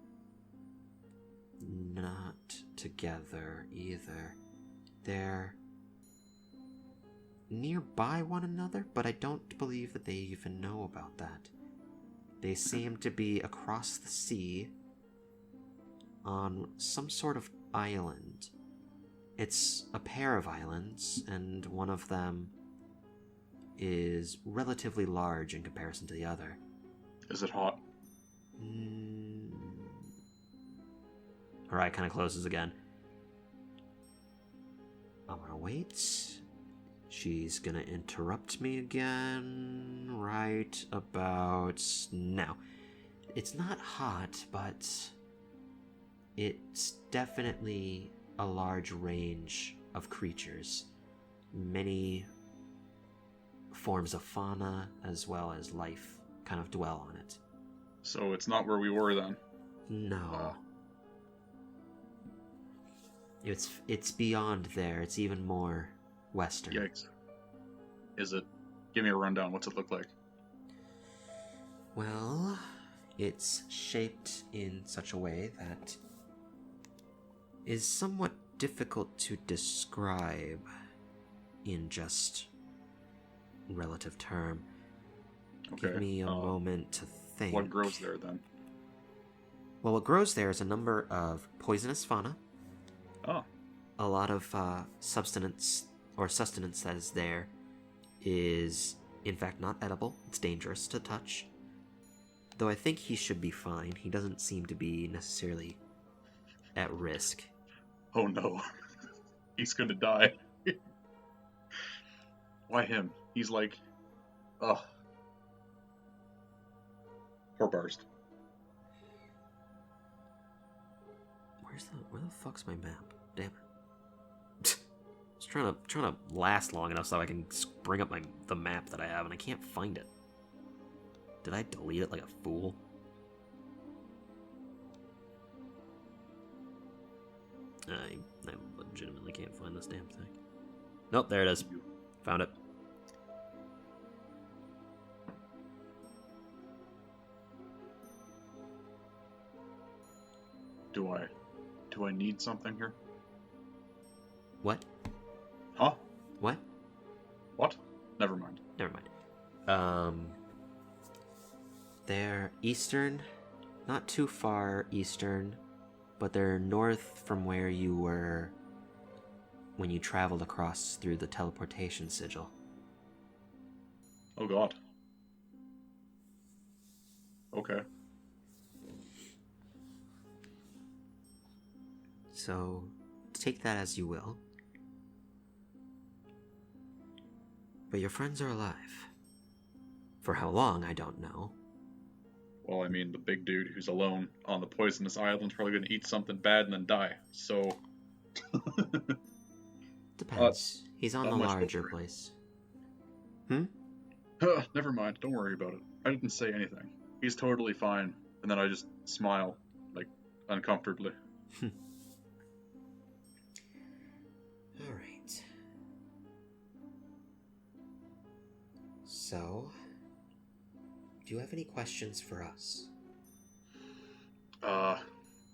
not together either. They're nearby one another, but I don't believe that they even know about that. They seem to be across the sea on some sort of island. It's a pair of islands, and one of them is relatively large in comparison to the other. Is it hot? Her eye kind of closes again. I'm gonna wait. She's gonna interrupt me again right about now. It's not hot, but it's definitely a large range of creatures. Many forms of fauna as well as life kind of dwell on it. So it's not where we were then? No. It's beyond there. It's even more western. Yikes. Is it... Give me a rundown. What's it look like? Well, it's shaped in such a way that is somewhat difficult to describe in just relative term. Okay. Give me a moment to think. What grows there then? Well, what grows there is a number of poisonous fauna. Oh. A lot of sustenance that is there is, in fact, not edible. It's dangerous to touch. Though I think he should be fine. He doesn't seem to be necessarily at risk. Oh no. He's gonna die. Why him? He's like... Ugh. Poor Barst. Where the fuck's my map? Damn it. I was trying to last long enough so I can bring up the map that I have, and I can't find it. Did I delete it like a fool? I legitimately can't find this damn thing. Nope, there it is. Found it. Do I need something here? What? Huh? What? What? Never mind. Never mind. They're eastern, not too far eastern, but they're north from where you were when you traveled across through the teleportation sigil. Oh god. Okay. So, take that as you will. But your friends are alive. For how long, I don't know. Well, I mean, the big dude who's alone on the poisonous island's probably gonna eat something bad and then die, so... Depends. He's on the larger place. Never mind, don't worry about it. I didn't say anything. He's totally fine. And then I just smile, like, uncomfortably. Alright. So, do you have any questions for us?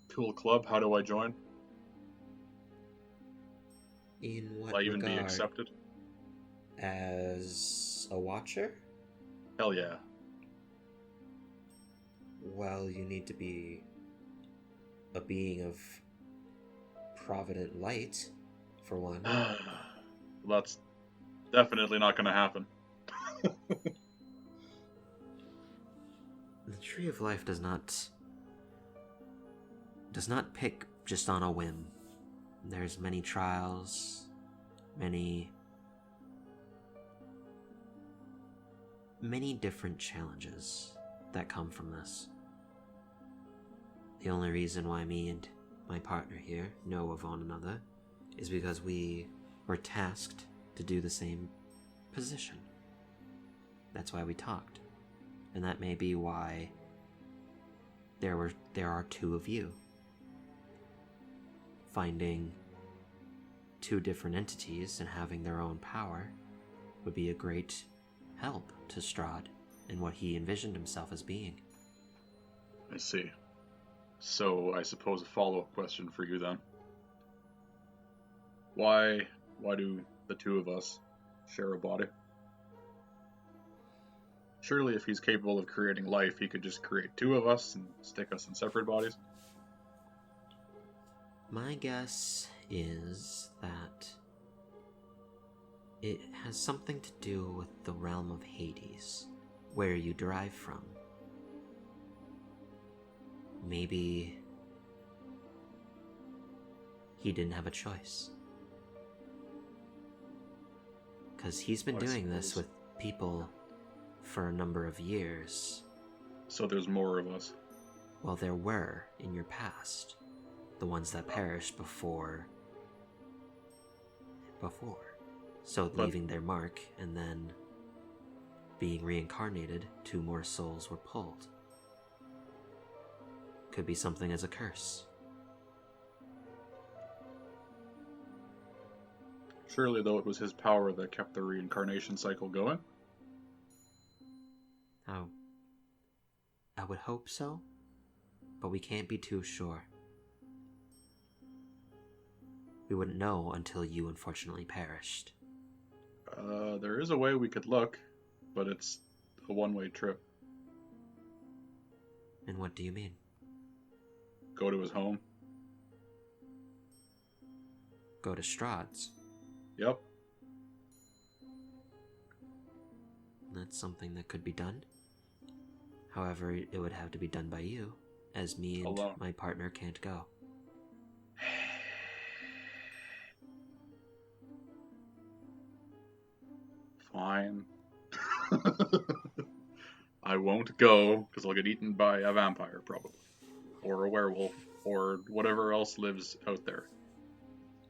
Cool club, how do I join? In what Will I even regard? be accepted? As a watcher? Hell yeah. Well, you need to be a being of provident light, for one. That's definitely not gonna happen. The Tree of Life does not pick just on a whim. There's many trials, many different challenges that come from this. The only reason why me and my partner here know of one another is because we were tasked to do the same position. That's why we talked. And that may be why there are two of you. Finding two different entities and having their own power would be a great help to Strahd in what he envisioned himself as being. I see. So I suppose a follow-up question for you then. Why do the two of us share a body? Surely if he's capable of creating life, he could just create two of us and stick us in separate bodies. My guess is that it has something to do with the realm of Hades, where you derive from. Maybe he didn't have a choice. Because he's been doing this with people for a number of years. So there's more of us. Well, there were in your past. The ones that perished before. So leaving their mark and then being reincarnated, two more souls were pulled. Could be something as a curse. Surely, though, it was his power that kept the reincarnation cycle going. I would hope so, but we can't be too sure. We wouldn't know until you unfortunately perished. There is a way we could look, but it's a one-way trip. And what do you mean? Go to his home. Go to Strahd's. Yep. That's something that could be done. However, it would have to be done by you, as me and Alone. my partner can't go. Fine. I won't go, because I'll get eaten by a vampire, probably. Or a werewolf, or whatever else lives out there.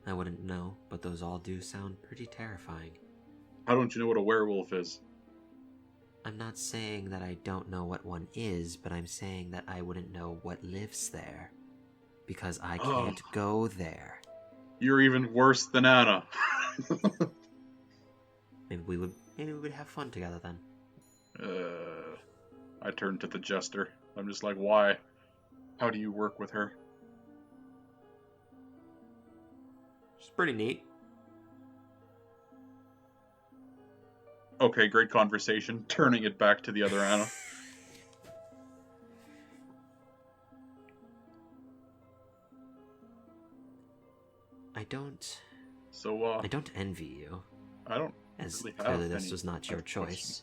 I wouldn't know, but those all do sound pretty terrifying. How don't you know what a werewolf is? I'm not saying that I don't know what one is, but I'm saying that I wouldn't know what lives there. Because I can't go there. You're even worse than Anna. Maybe we would have fun together then. I turn to the jester. I'm just like, why? How do you work with her? It's pretty neat. Okay, great conversation. Turning it back to the other Anna. I don't envy you. I don't As really clearly have this any was not your choice.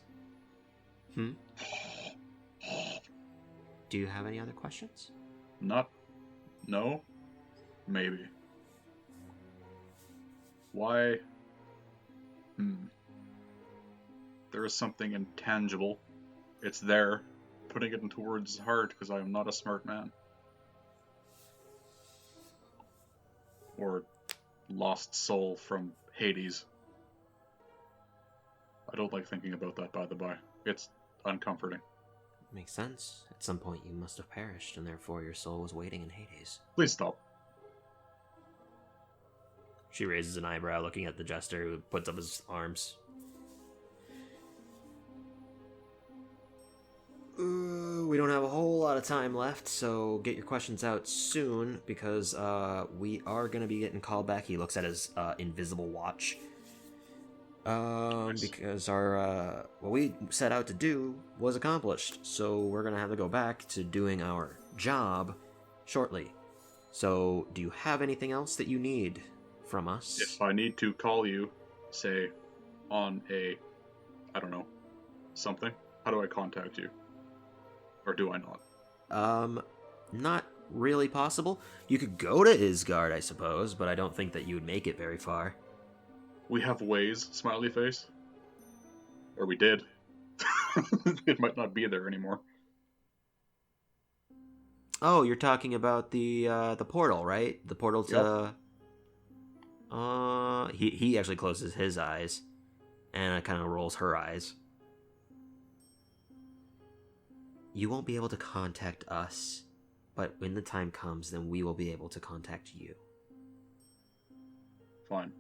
Do you have any other questions? No? Maybe. Why? There is something intangible. It's there. Putting it into words is hard because I am not a smart man. Or lost soul from Hades. I don't like thinking about that, by the by. It's uncomforting. Makes sense. At some point you must have perished, and therefore your soul was waiting in Hades. Please stop. She raises an eyebrow, looking at the jester, who puts up his arms. We don't have a whole lot of time left, so get your questions out soon, because we are going to be getting called back. He looks at his invisible watch. Nice. Because our what we set out to do was accomplished, so we're going to have to go back to doing our job shortly. So, do you have anything else that you need from us? If I need to call you, say, on a, I don't know, something, how do I contact you? Or do I not? Not really possible. You could go to Isgard, I suppose, but I don't think that you would make it very far. We have ways, smiley face. Or we did. It might not be there anymore. Oh, you're talking about the portal, right? The portal to... Yep. He actually closes his eyes, and kind of rolls her eyes. You won't be able to contact us, but when the time comes, then we will be able to contact you. Fine.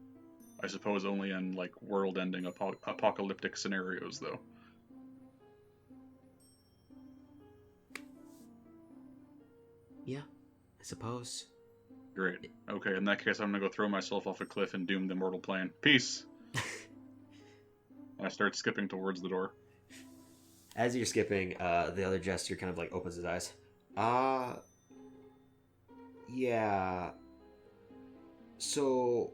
I suppose only in, like, world-ending apocalyptic scenarios, though. Yeah, I suppose. Great. Okay, in that case, I'm gonna go throw myself off a cliff and doom the mortal plane. Peace! I start skipping towards the door. As you're skipping, the other jester kind of, like, opens his eyes. Yeah. So...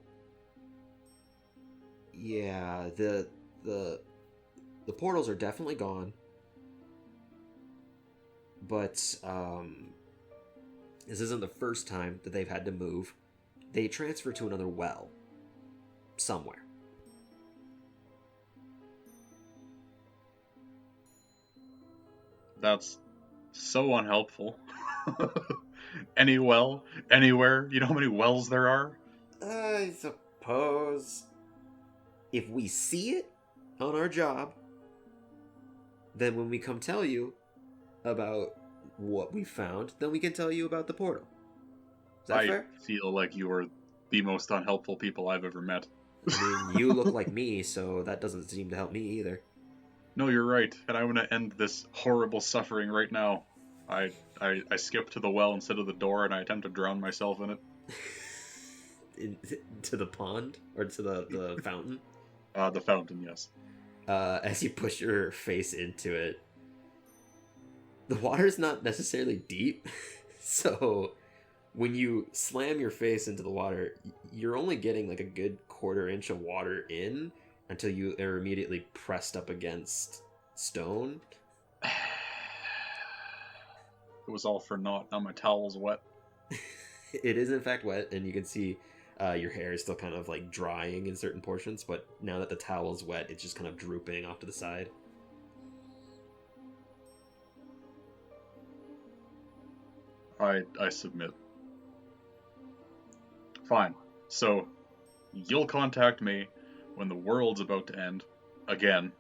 Yeah, the portals are definitely gone. But, this isn't the first time that they've had to move. They transfer to another well. Somewhere. That's so unhelpful. Any well, anywhere. You know how many wells there are? I suppose... If we see it on our job, then when we come tell you about what we found, then we can tell you about the portal. Is that fair? I feel like you are the most unhelpful people I've ever met. I mean, you look like me, so that doesn't seem to help me either. No, you're right, and I'm gonna end this horrible suffering right now. I skip to the well instead of the door, and I attempt to drown myself in it. To the pond? Or to the fountain? The fountain, yes. As you push your face into it, the water's not necessarily deep, so when you slam your face into the water, you're only getting like a good quarter inch of water in until you are immediately pressed up against stone. It was all for naught. Now my towel's wet. It is in fact wet, and you can see your hair is still kind of like drying in certain portions, but now that the towel's wet, it's just kind of drooping off to the side. I submit. Fine. So, you'll contact me when the world's about to end, again,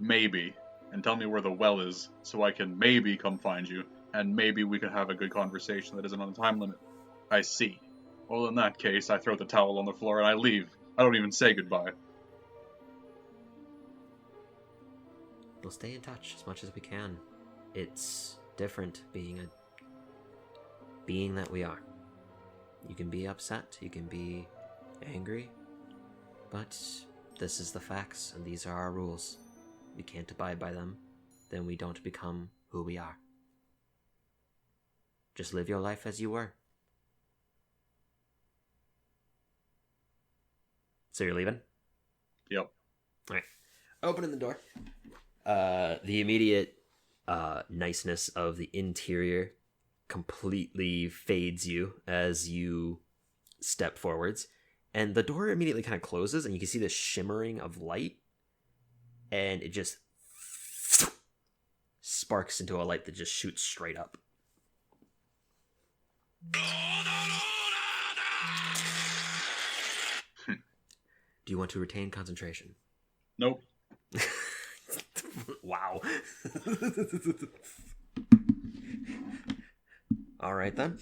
maybe, and tell me where the well is, so I can maybe come find you, and maybe we can have a good conversation that isn't on a time limit. I see. Well, in that case, I throw the towel on the floor and I leave. I don't even say goodbye. We'll stay in touch as much as we can. It's different being a being that we are. You can be upset, you can be angry, but this is the facts, and these are our rules. We can't abide by them, then we don't become who we are. Just live your life as you were. So you're leaving? Yep. Alright. Opening the door. The immediate niceness of the interior completely fades you as you step forwards. And the door immediately kind of closes, and you can see the shimmering of light. And it just sparks into a light that just shoots straight up. Do you want to retain concentration? Nope. Wow. All right, then.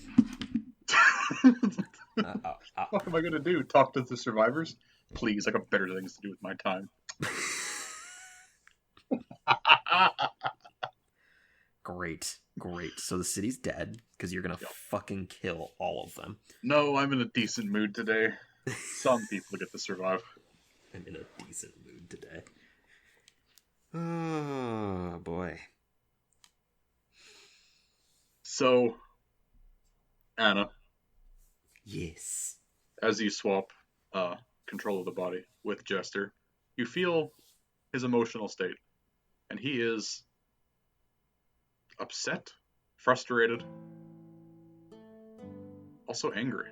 What am I gonna do? Talk to the survivors? Please, I got better things to do with my time. Great. So the city's dead because you're gonna fucking kill all of them. No, I'm in a decent mood today. Some people get to survive. I'm in a decent mood today. Oh, boy. So, Anna. Yes. As you swap control of the body with Jester, you feel his emotional state. And he is upset, frustrated, also angry.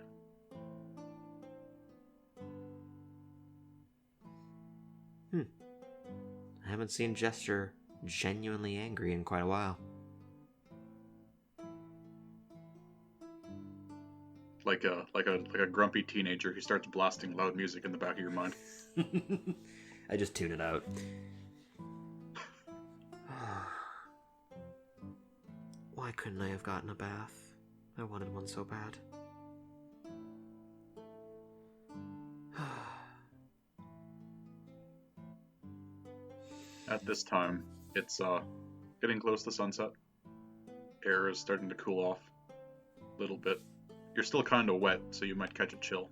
I haven't seen Jester genuinely angry in quite a while. Like a grumpy teenager who starts blasting loud music in the back of your mind. I just tune it out. Why couldn't I have gotten a bath? I wanted one so bad. At this time, it's getting close to sunset. Air is starting to cool off a little bit. You're still kind of wet, so you might catch a chill.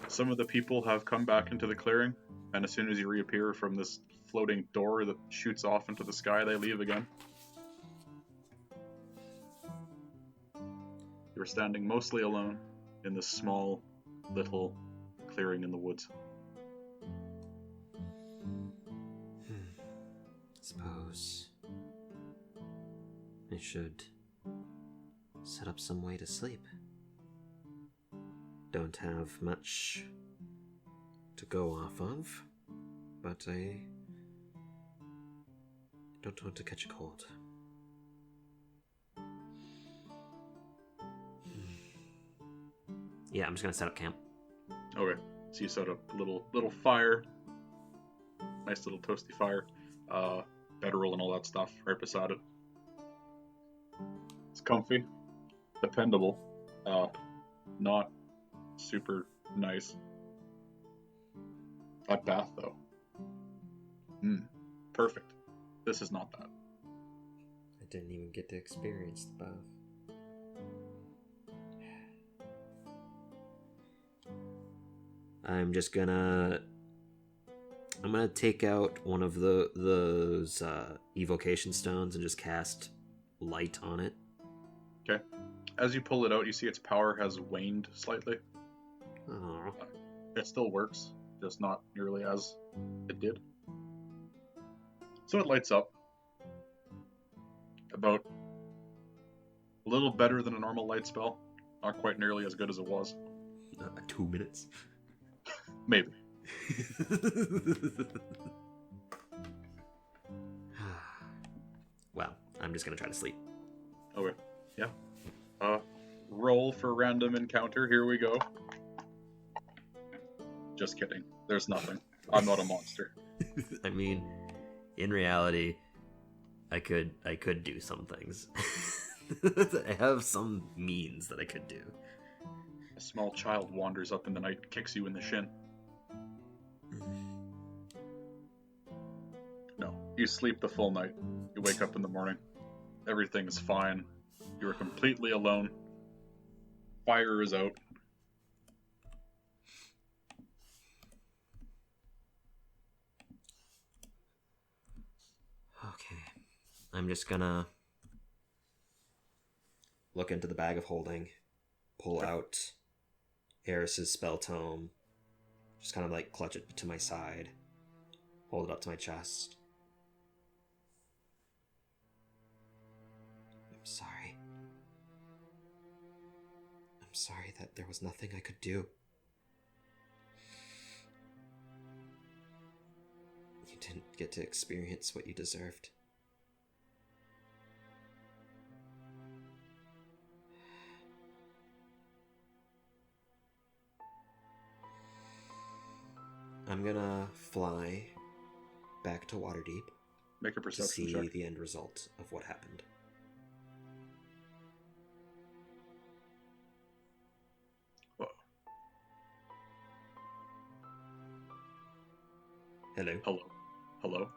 Some of the people have come back into the clearing, and as soon as you reappear from this floating door that shoots off into the sky, they leave again. You're standing mostly alone in this small, little clearing in the woods. Suppose I should set up some way to sleep. Don't have much to go off of, but I don't want to catch a cold. Yeah, I'm just gonna set up camp. Okay, so you set up a little fire, nice little toasty fire, bedroll and all that stuff right beside it. It's comfy, dependable, not super nice. That bath though, perfect. This is not that. I didn't even get to experience the bath. I'm gonna take out one of those evocation stones and just cast light on it. Okay. As you pull it out, you see its power has waned slightly. Oh. It still works, just not nearly as it did. So it lights up. About a little better than a normal light spell. Not quite nearly as good as it was. 2 minutes. Maybe. Well, I'm just gonna try to sleep. Okay. Yeah. Roll for random encounter. Here we go. Just kidding. There's nothing. I'm not a monster. I mean, in reality, I could do some things. I have some means that I could do. A small child wanders up in the night, kicks you in the shin. No, you sleep the full night. You wake up in the morning. Everything is fine. You are completely alone. Fire is out. Okay. I'm just gonna look into the bag of holding, pull out Eris's spell tome, just kind of like clutch it to my side, hold it up to my chest. I'm sorry. I'm sorry that there was nothing I could do. You didn't get to experience what you deserved. I'm gonna fly back to Waterdeep. Make a to perception see check. the end result of what happened. Whoa. Hello. Hello.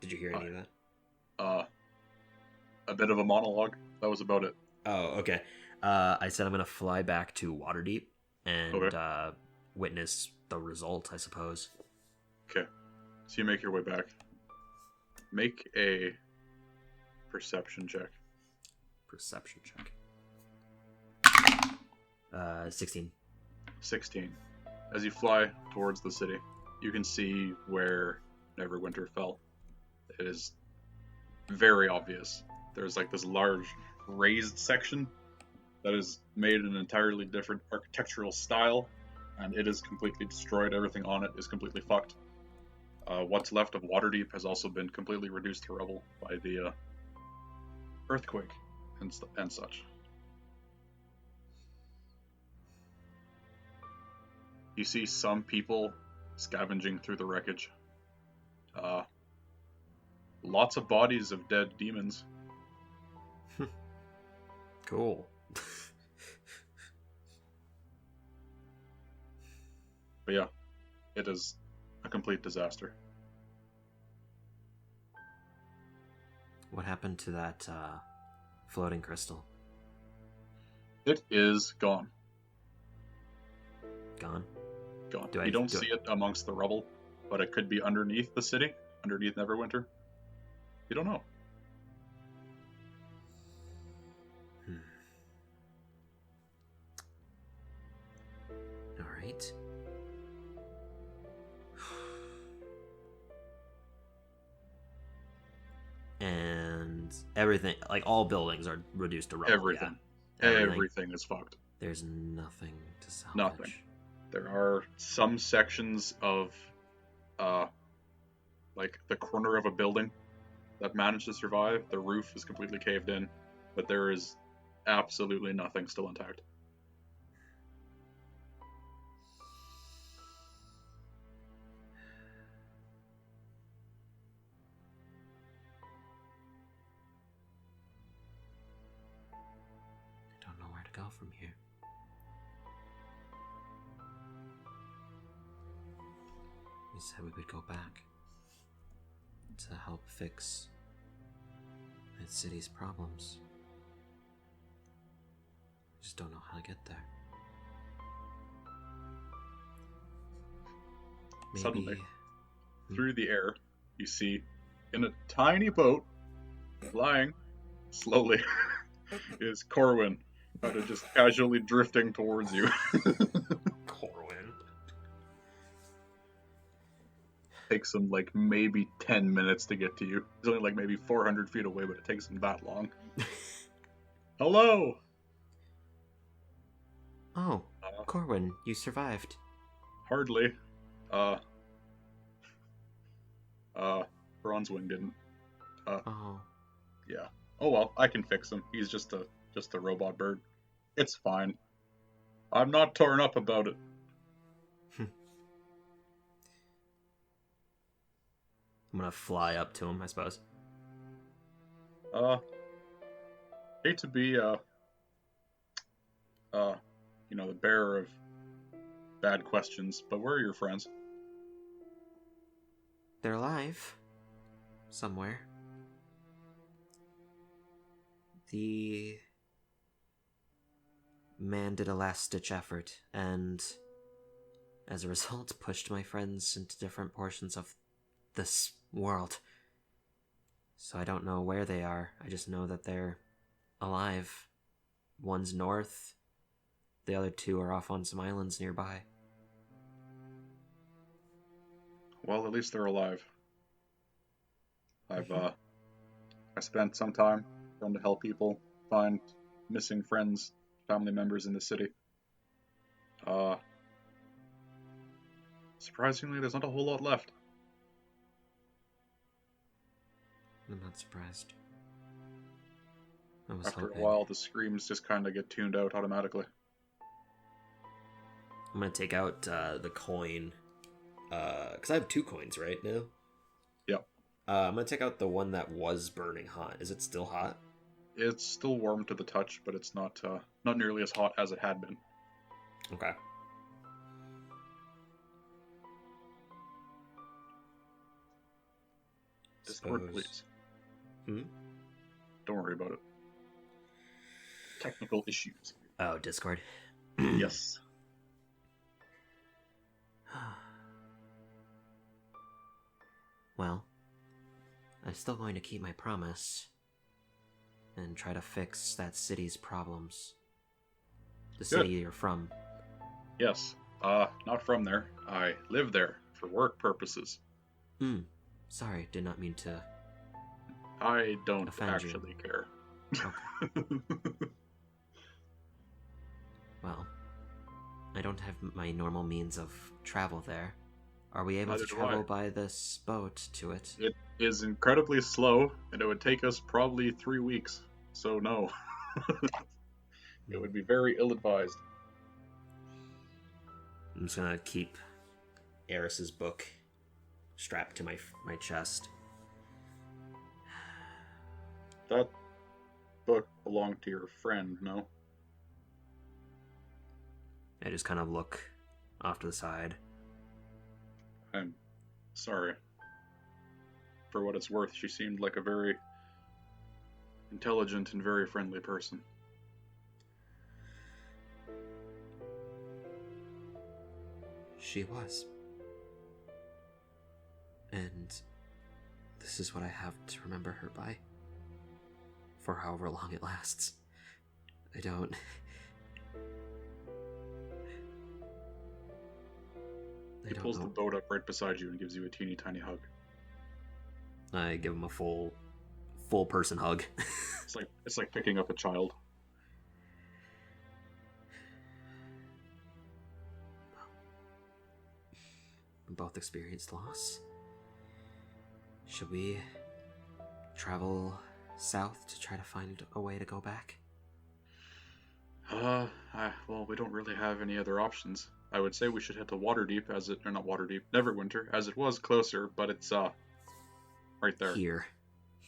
Did you hear any of that? A bit of a monologue. That was about it. Oh, okay. I said I'm going to fly back to Waterdeep and Okay. Witness the result, I suppose. Okay. So you make your way back. Make a perception check. Perception check. 16. 16. As you fly towards the city, you can see where Neverwinter fell. It is very obvious. There's like this large raised section that is made in an entirely different architectural style, and it is completely destroyed. Everything on it is completely fucked. What's left of Waterdeep has also been completely reduced to rubble by the earthquake and such. You see some people scavenging through the wreckage. Lots of bodies of dead demons. Cool. But yeah, it is a complete disaster. What happened to that floating crystal? It is gone. Gone? Gone. You don't see it amongst the rubble, but it could be underneath the city, underneath Neverwinter. You don't know. Alright. And everything, like all buildings are reduced to rubble. Everything. Yeah. Everything is fucked. There's nothing to salvage. Nothing. There are some sections of, like the corner of a building that managed to survive. The roof is completely caved in, but there is absolutely nothing still intact. I don't know where to go from here. We said we would go back to help fix the city's problems. I just don't know how to get there. Maybe... Suddenly, through the air, you see, in a tiny boat, flying slowly, is Corwin, kind of just casually drifting towards you. Corwin. Takes him like maybe 10 minutes to get to you. He's only like maybe 400 feet away, but it takes him that long. Hello! Oh, Corwin, you survived. Hardly. Bronzewing didn't. Oh. Yeah. Oh well, I can fix him. He's just a robot bird. It's fine. I'm not torn up about it. I'm gonna fly up to him, I suppose. Hate to be the bearer of bad questions, but where are your friends? They're alive. Somewhere. The man did a last-ditch effort, and as a result, pushed my friends into different portions of this world. So I don't know where they are. I just know that they're alive. One's north. The other two are off on some islands nearby. Well, at least they're alive. I spent some time trying to help people find missing friends, family members in the city. Surprisingly, there's not a whole lot left. I'm not surprised. I was After hoping. a while, the screams just kind of get tuned out automatically. I'm gonna take out the coin, because I have 2 coins right now. Yep. I'm gonna take out the one that was burning hot. Is it still hot? It's still warm to the touch, but it's not nearly as hot as it had been. Okay. Discord, please. Hmm? Don't worry about it. Technical issues. Oh, Discord. Yes. Well, I'm still going to keep my promise and try to fix that city's problems. The city you're from. Yes. Not from there. I live there for work purposes. Sorry, did not mean to. I don't offend you. actually care. Okay. Well, I don't have my normal means of travel there. Are we able Neither to do I. travel by this boat to it? It is incredibly slow, and it would take us probably 3 weeks. So no. It would be very ill-advised. I'm just gonna keep Eris's book strapped to my chest. That book belonged to your friend, no? I just kind of look off to the side. I'm sorry. For what it's worth, she seemed like a very intelligent and very friendly person. She was. And this is what I have to remember her by. For however long it lasts. I don't... He pulls the boat up right beside you and gives you a teeny tiny hug. I give him a full person hug. It's like picking up a child. We both experienced loss. Should we travel south to try to find a way to go back? Well, we don't really have any other options. I would say we should head to Waterdeep or not Waterdeep, Neverwinter, as it was closer, but it's, right there. Here.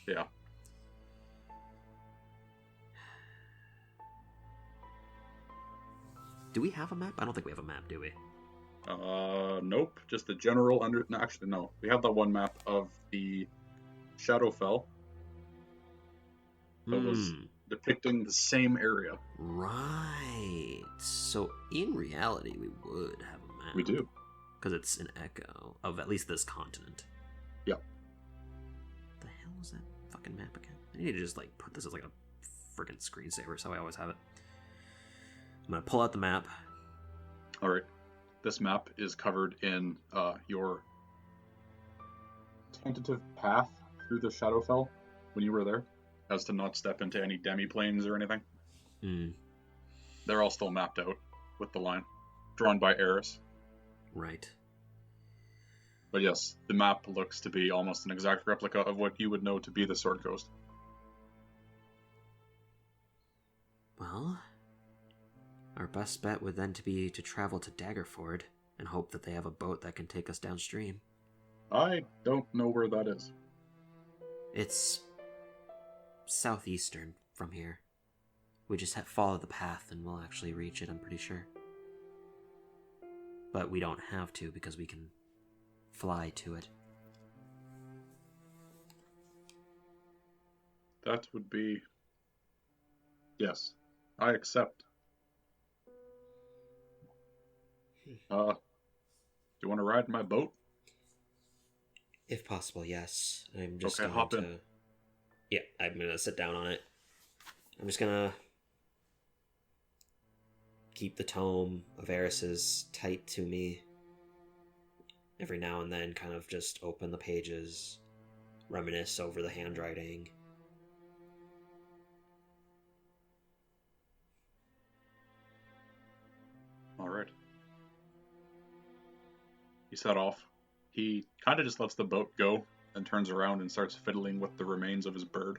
Yeah. Do we have a map? I don't think we have a map, do we? Nope. Just the general no, actually, no. We have that one map of the Shadowfell that was depicting the same area. Right. So, in reality, we would have a map. We do. Because it's an echo of at least this continent. Yep. The hell is that fucking map again? I need to just, like, put this as, like, a freaking screensaver, so I always have it. I'm gonna pull out the map. Alright. This map is covered in, your tentative path through the Shadowfell when you were there, as to not step into any demi-planes or anything. They're all still mapped out with the line, drawn by Eris. Right. But yes, the map looks to be almost an exact replica of what you would know to be the Sword Coast. Well, our best bet would then be to travel to Daggerford and hope that they have a boat that can take us downstream. I don't know where that is. It's southeastern from here. We just follow the path and we'll actually reach it, I'm pretty sure. But we don't have to because we can fly to it. That would be... Yes, I accept. Do you want to ride my boat? If possible, yes. I'm just okay, going hop to... in. Yeah, I'm going to sit down on it. I'm just going to keep the tome of Eris's tight to me. Every now and then kind of just open the pages, reminisce over the handwriting. Alright. He set off. He kind of just lets the boat go and turns around and starts fiddling with the remains of his bird.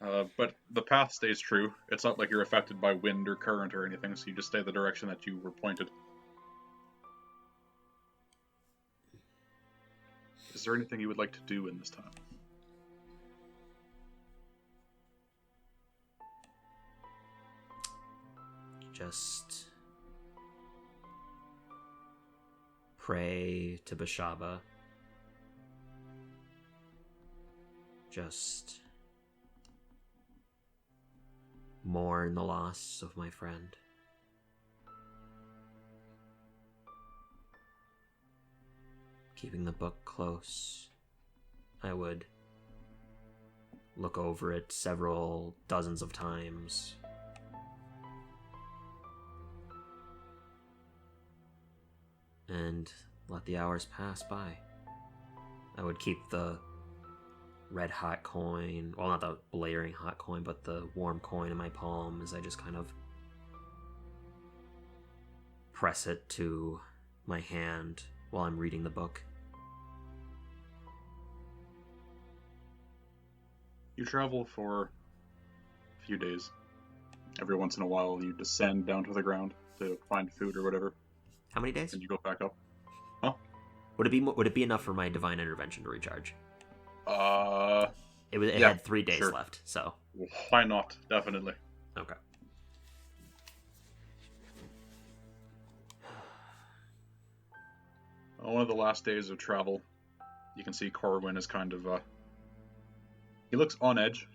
But the path stays true. It's not like you're affected by wind or current or anything, so you just stay the direction that you were pointed. Is there anything you would like to do in this time? Just pray to Bashaba. Just mourn the loss of my friend. Keeping the book close, I would look over it several dozens of times. And let the hours pass by. I would keep the red hot coin, well, not the blaring hot coin, but the warm coin in my palm as I just kind of press it to my hand while I'm reading the book. You travel for a few days. Every once in a while, you descend down to the ground to find food or whatever. How many days? And you go back up. Huh? Would it be enough for my divine intervention to recharge? It had 3 days sure. left, so Why not? Definitely. okay. On one of the last days of travel, you can see Corwin is kind of he looks on edge,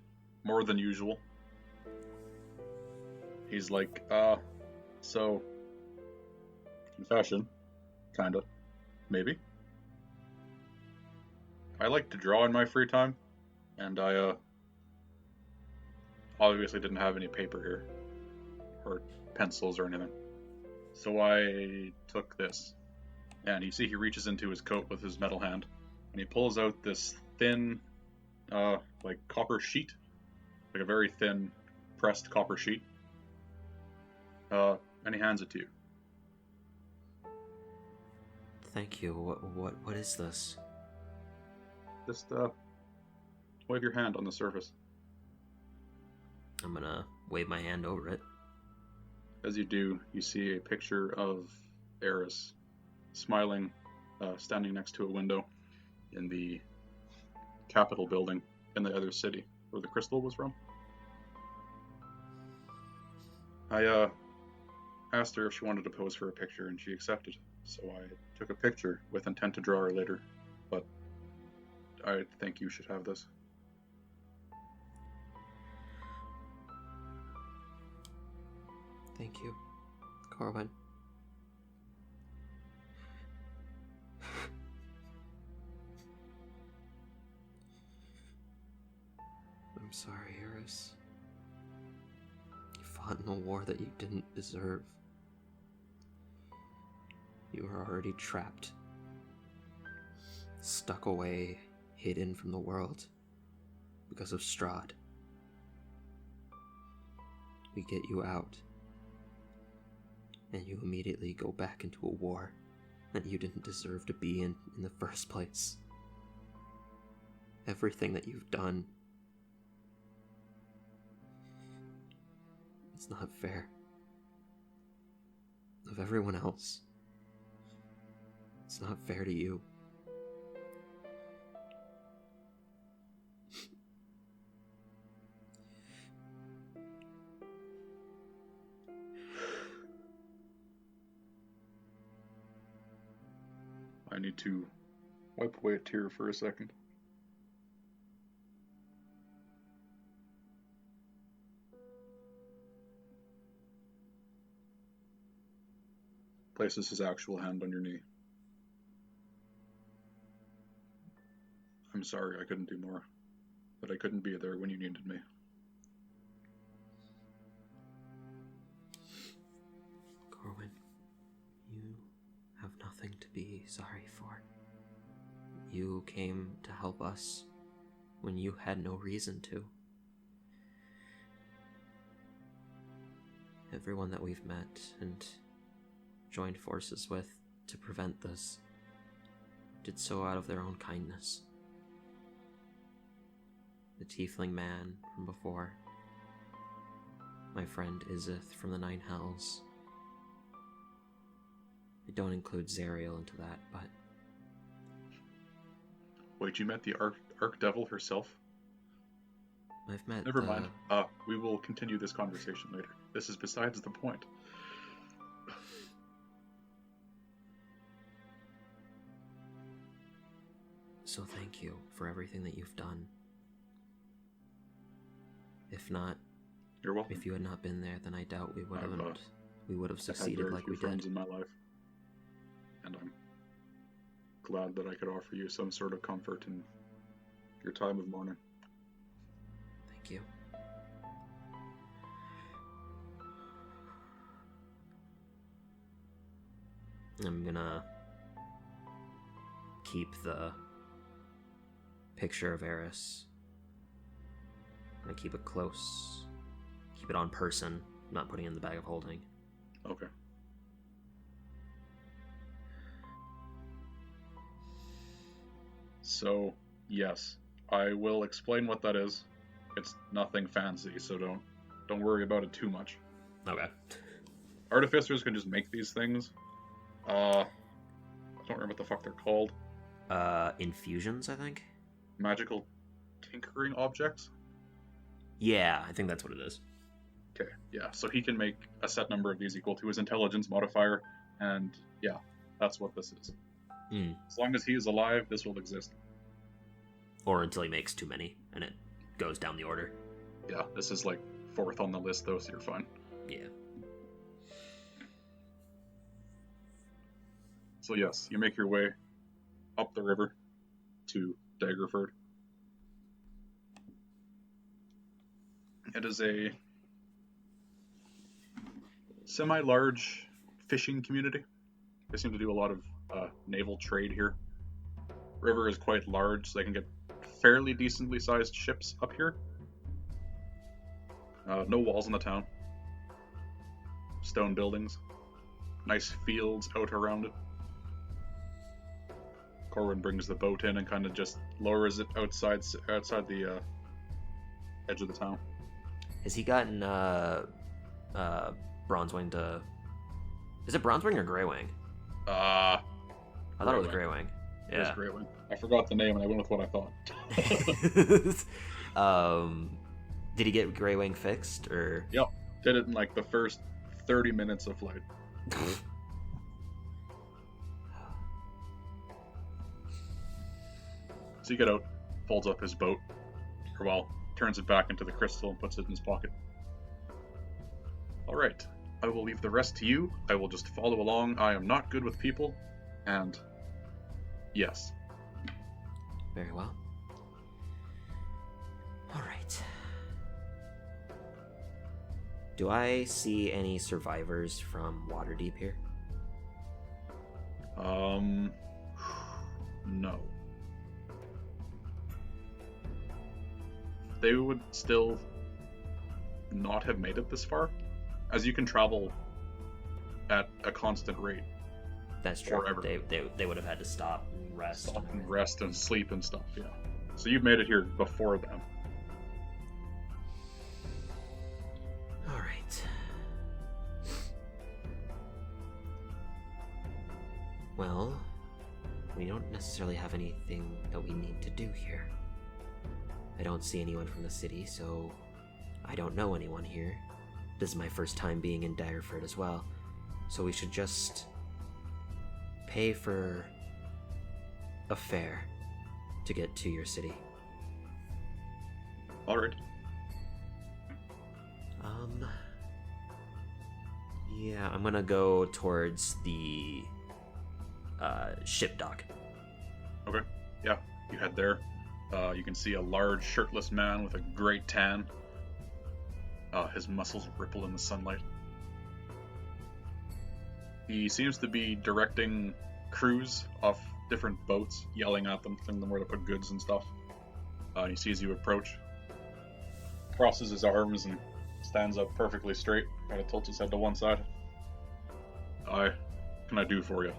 more than usual. He's like, so confession, kinda, maybe. I like to draw in my free time, and I obviously didn't have any paper here, or pencils or anything. So I took this, and you see he reaches into his coat with his metal hand, and he pulls out this thin, like copper sheet, like a very thin pressed copper sheet, and he hands it to you. Thank you. What is this? Just wave your hand on the surface. I'm gonna wave my hand over it. As you do, you see a picture of Eris smiling, standing next to a window in the Capitol building in the other city where the crystal was from. I asked her if she wanted to pose for a picture, and she accepted. So I took a picture with intent to draw her later, but I think you should have this. Thank you, Corwin. I'm sorry, Eris. You fought in a war that you didn't deserve. You were already trapped, stuck away, hidden from the world because of Strahd. We get you out, and you immediately go back into a war that you didn't deserve to be in the first place. Everything that you've done, it's not fair. Of everyone else, it's not fair to you. I need to wipe away a tear for a second. Places his actual hand on your knee. I'm sorry I couldn't do more, but I couldn't be there when you needed me. Corwin, you have nothing to be sorry for. You came to help us when you had no reason to. Everyone that we've met and joined forces with to prevent this did so out of their own kindness. The tiefling man from before, my friend Izith from the Nine Hells. I don't include Zariel into that, but Wait, you met the Archdevil herself? I've met... Never mind. We will continue this conversation later. This is besides the point. So thank you for everything that you've done. If not... You're welcome. If you had not been there, then I doubt we would have I've succeeded had like very we few friends did. in my life. And I'm glad that I could offer you some sort of comfort in your time of mourning. Thank you. I'm gonna keep the picture of Eris. I'm gonna keep it close. Keep it on person, not putting it in the bag of holding. Okay. So, yes, I will explain what that is. It's nothing fancy, so don't worry about it too much. Okay. Artificers can just make these things. I don't remember what the fuck they're called. Infusions, I think? Magical tinkering objects? Yeah, I think that's what it is. Okay, yeah, so he can make a set number of these equal to his intelligence modifier, and yeah, that's what this is. As long as he is alive, this will exist. Or until he makes too many, and it goes down the order. Yeah, this is like 4th on the list though, so you're fine. Yeah. So yes, you make your way up the river to Daggerford. It is a semi-large fishing community. They seem to do a lot of naval trade here. River is quite large, so they can get fairly decently sized ships up here. No walls in the town. Stone buildings. Nice fields out around it. Corwin brings the boat in and kind of just lowers it outside the edge of the town. Has he gotten Bronzewing to... Is it Bronzewing or Greywing? I thought it was Greywing. Yeah. It was Greywing. I forgot the name and I went with what I thought. Did he get Greywing fixed, or? Yep. Did it in like the first 30 minutes of flight. So you get out, folds up his boat, turns it back into the crystal and puts it in his pocket. Alright, I will leave the rest to you. I will just follow along. I am not good with people, and yes. Very well. Alright. Do I see any survivors from Waterdeep here? No. They would still not have made it this far, as you can travel at a constant rate. That's true. Forever. They would have had to stop and rest. Rest and sleep and stuff, yeah. So you've made it here before them. Alright. Well, we don't necessarily have anything that we need to do here. I don't see anyone from the city, so I don't know anyone here. This is my first time being in Daggerford as well, so we should just pay for a fare to get to your city. Alright. Yeah, I'm gonna go towards the ship dock. Okay, yeah, you head there. You can see a large shirtless man with a great tan. His muscles ripple in the sunlight. He seems to be directing crews off different boats, yelling at them, telling them where to put goods and stuff. He sees you approach, crosses his arms and stands up perfectly straight, kind of tilts his head to one side. What can I do for you?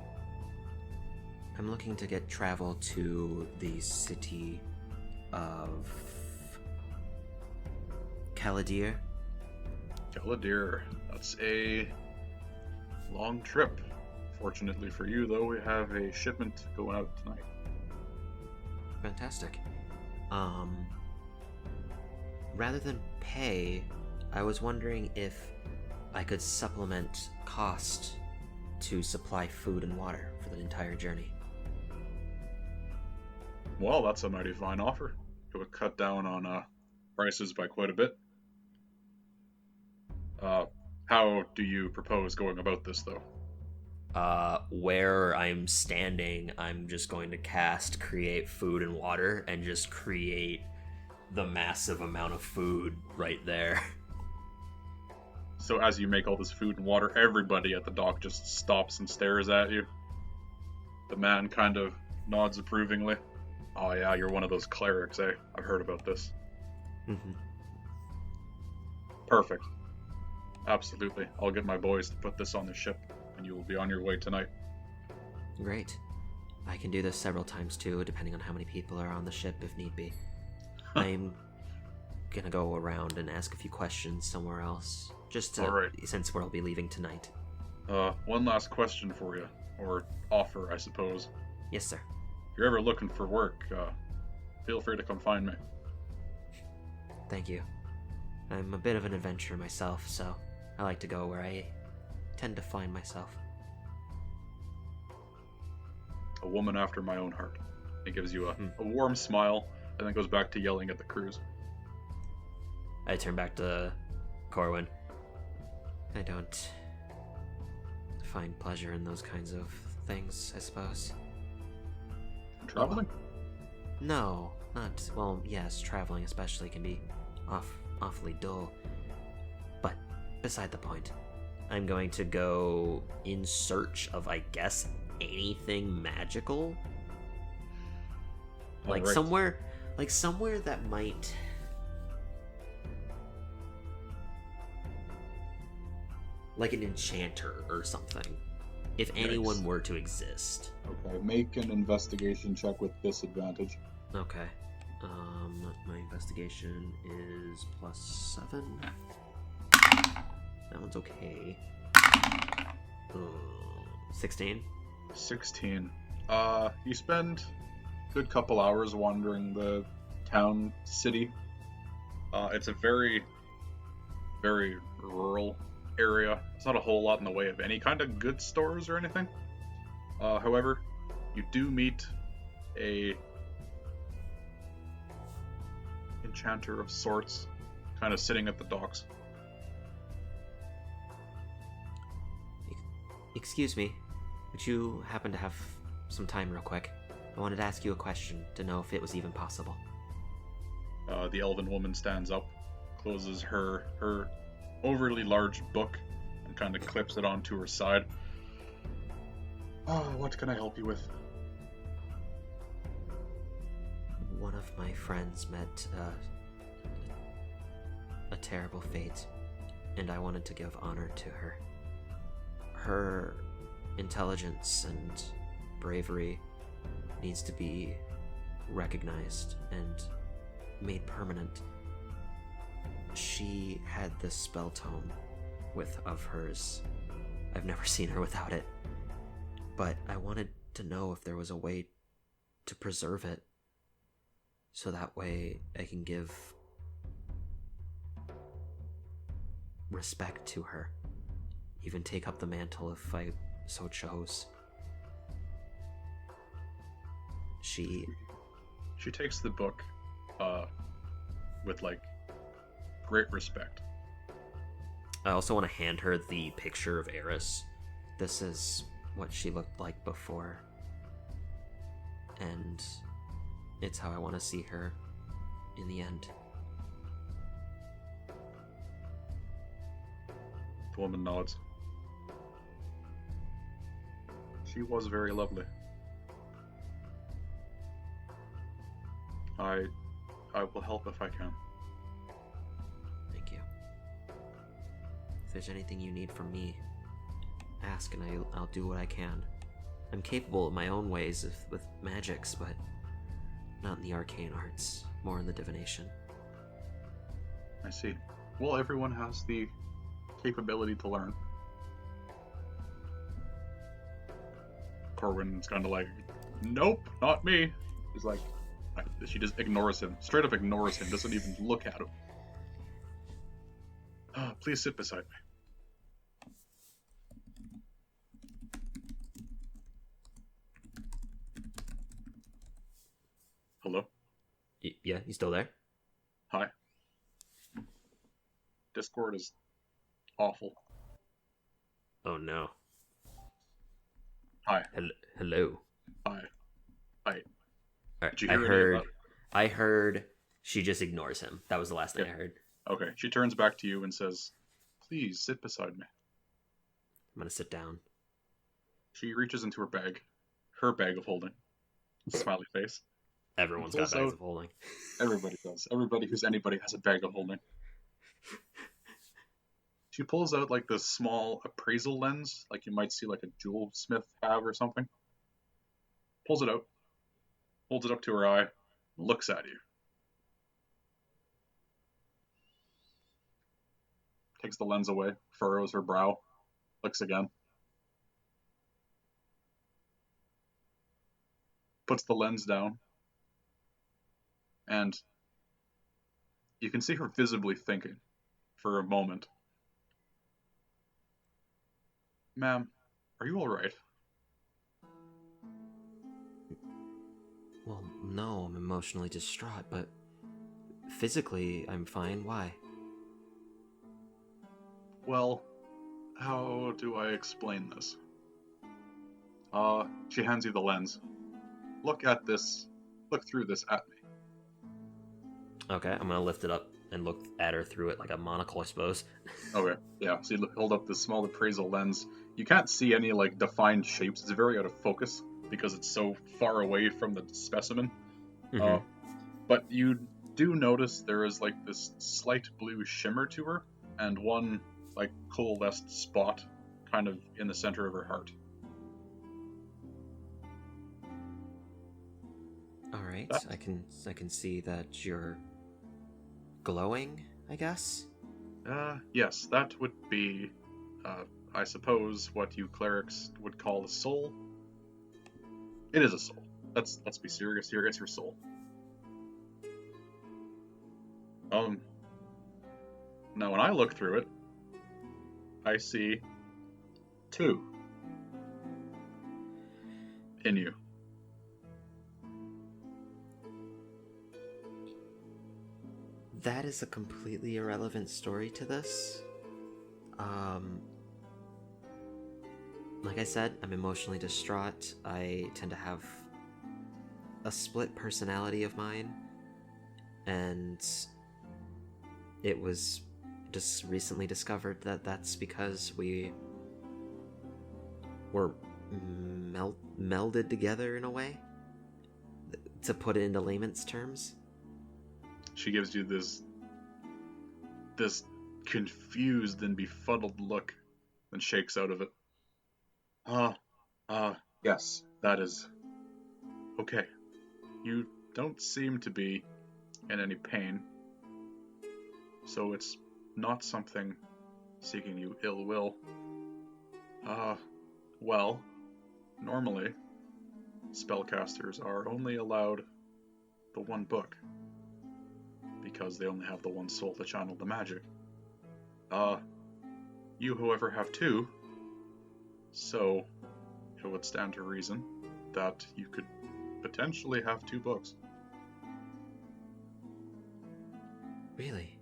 I'm looking to get travel to the city of Caladir. Caladir. That's a long trip. Fortunately for you, though, we have a shipment going out tonight. Fantastic. Rather than pay, I was wondering if I could supplement cost to supply food and water for the entire journey. Well, that's a mighty fine offer. It would cut down on prices by quite a bit. How do you propose going about this, though? Where I'm standing, I'm just going to cast Create Food and Water and just create the massive amount of food right there. So as you make all this food and water, everybody at the dock just stops and stares at you. The man kind of nods approvingly. Oh yeah, you're one of those clerics, eh? I've heard about this. Mm-hmm. Perfect. Absolutely. I'll get my boys to put this on the ship, and you will be on your way tonight. Great. I can do this several times too, depending on how many people are on the ship if need be. I'm gonna go around and ask a few questions somewhere else, just since we'll be leaving tonight. One last question for you, or offer, I suppose. Yes, sir. If you're ever looking for work, feel free to come find me. Thank you. I'm a bit of an adventurer myself, so I like to go where I tend to find myself. A woman after my own heart. It gives you a warm smile, and then goes back to yelling at the crews. I turn back to Corwin. I don't find pleasure in those kinds of things, I suppose. Traveling? No, not... Well, yes, traveling especially can be awfully dull. But beside the point, I'm going to go in search of, I guess, anything magical. Like somewhere that might... Like an enchanter or something. If anyone were to exist. Okay, make an investigation check with disadvantage. Okay. My investigation is +7. That one's okay. 16. 16. You spend a good couple hours wandering the town, city. It's a very, very rural area. It's not a whole lot in the way of any kind of good stores or anything. However, you do meet a enchanter of sorts, kind of sitting at the docks. Excuse me, would you happen to have some time real quick? I wanted to ask you a question to know if it was even possible. The elven woman stands up, closes her overly large book, and kind of clips it onto her side. What can I help you with? One of my friends met a terrible fate, and I wanted to give honor to her. Her intelligence and bravery needs to be recognized and made permanent. She had this spell tome of hers. I've never seen her without it, but I wanted to know if there was a way to preserve it, so that way I can give respect to her, even take up the mantle if I so chose. She takes the book with great respect. I also want to hand her the picture of Eris. This is what she looked like before, and it's how I want to see her in the end. The woman nods. She was very lovely. I will help if I can. Thank you. If there's anything you need from me, ask and I'll do what I can. I'm capable in my own ways with magics, but not in the arcane arts, more in the divination. I see. Well, everyone has the capability to learn. Corwin's kind of like, nope, not me. He's like, She just ignores him. Straight up ignores him. Doesn't even look at him. Please sit beside me. Hello? Yeah, you still there? Hi. Discord is awful. Oh no. Hi. Hello. Hi. Hi. Alright, Did you hear any of that? I heard she just ignores him. That was the last thing I heard. Okay, she turns back to you and says, "Please sit beside me." I'm gonna sit down. She reaches into her bag of holding, smiley face. Everyone's got bags of holding. Everybody does. Everybody who's anybody has a bag of holding. She pulls out like this small appraisal lens, like you might see like a jewel smith have or something. Pulls it out, holds it up to her eye, looks at you. Takes the lens away, furrows her brow, looks again. Puts the lens down, and you can see her visibly thinking for a moment. Ma'am, are you alright? Well, no, I'm emotionally distraught, but physically I'm fine. Why? Well, how do I explain this? She hands you the lens. Look through this at me. Okay, I'm gonna lift it up and look at her through it like a monocle, I suppose. Okay, yeah, so you hold up this small appraisal lens. You can't see any, like, defined shapes. It's very out of focus because it's so far away from the specimen. Mm-hmm. But you do notice there is, like, this slight blue shimmer to her and one, like, coalesced spot kind of in the center of her heart. Alright, I can see that you're glowing, I guess? Yes, that would be, I suppose, what you clerics would call a soul. It is a soul. Let's be serious here. It's your soul. Now when I look through it, I see 2 in you. That is a completely irrelevant story to this. Like I said, I'm emotionally distraught. I tend to have a split personality of mine, and it was just recently discovered that that's because we were melded together in a way, to put it into layman's terms. She gives you this confused and befuddled look, and shakes out of it. Yes, that is okay. You don't seem to be in any pain, so it's not something seeking you ill will. Well, normally, spellcasters are only allowed the one book, because they only have the one soul to channel the magic. You, however, have 2, so it would stand to reason that you could potentially have 2 books. Really?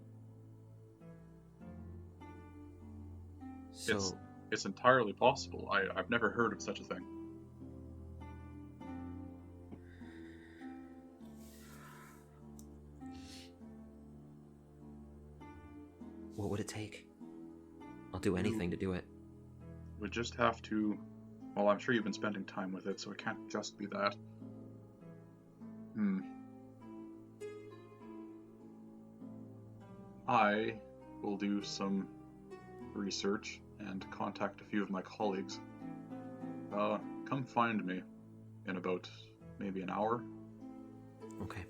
So It's entirely possible. I've never heard of such a thing. what would it take? I'll do anything to do it. Would just have to... Well, I'm sure you've been spending time with it, so it can't just be that. I will do some research and contact a few of my colleagues. Come find me in about maybe an hour. Okay.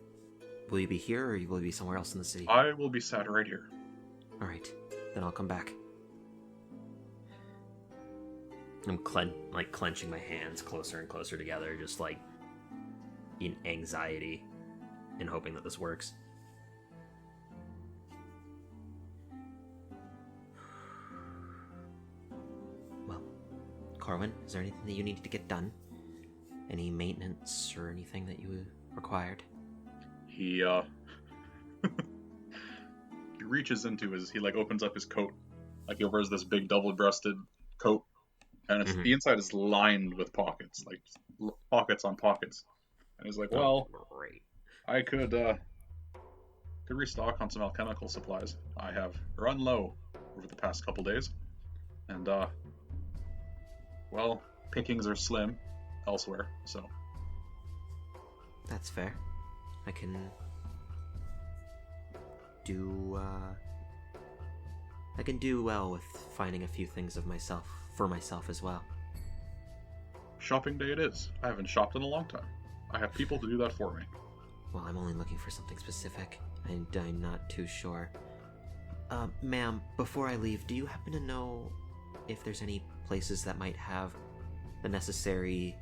Will you be here, or will you be somewhere else in the city? I will be sat right here. Alright, then I'll come back. I'm clenching my hands closer and closer together, just like in anxiety. in hoping that this works. Well, Corwin, is there anything that you needed to get done? Any maintenance or anything that you required? He he reaches into he opens up his coat. Like he wears this big double-breasted coat, and the inside is lined with pockets, like pockets on pockets. And he's like, well, great. I could restock on some alchemical supplies. I have run low over the past couple days, and well, pickings are slim elsewhere, so. That's fair. I can do well with finding a few things for myself as well. Shopping day it is. I haven't shopped in a long time. I have people to do that for me. Well, I'm only looking for something specific, and I'm not too sure. Ma'am, before I leave, do you happen to know if there's any places that might have the necessary,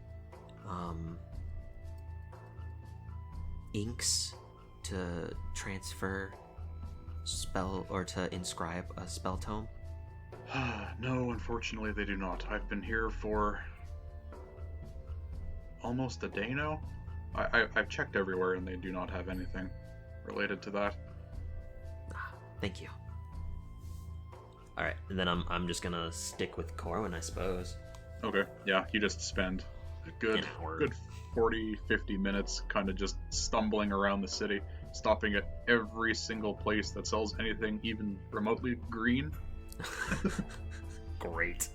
inks to transfer spell or to inscribe a spell tome? No, unfortunately they do not. I've been here for almost a day now. I've checked everywhere and they do not have anything related to that. Thank you. Alright, and then I'm just gonna stick with Corwin, I suppose. Okay, yeah, you just spend a good 40, 50 minutes kind of just stumbling around the city, stopping at every single place that sells anything even remotely green. Great.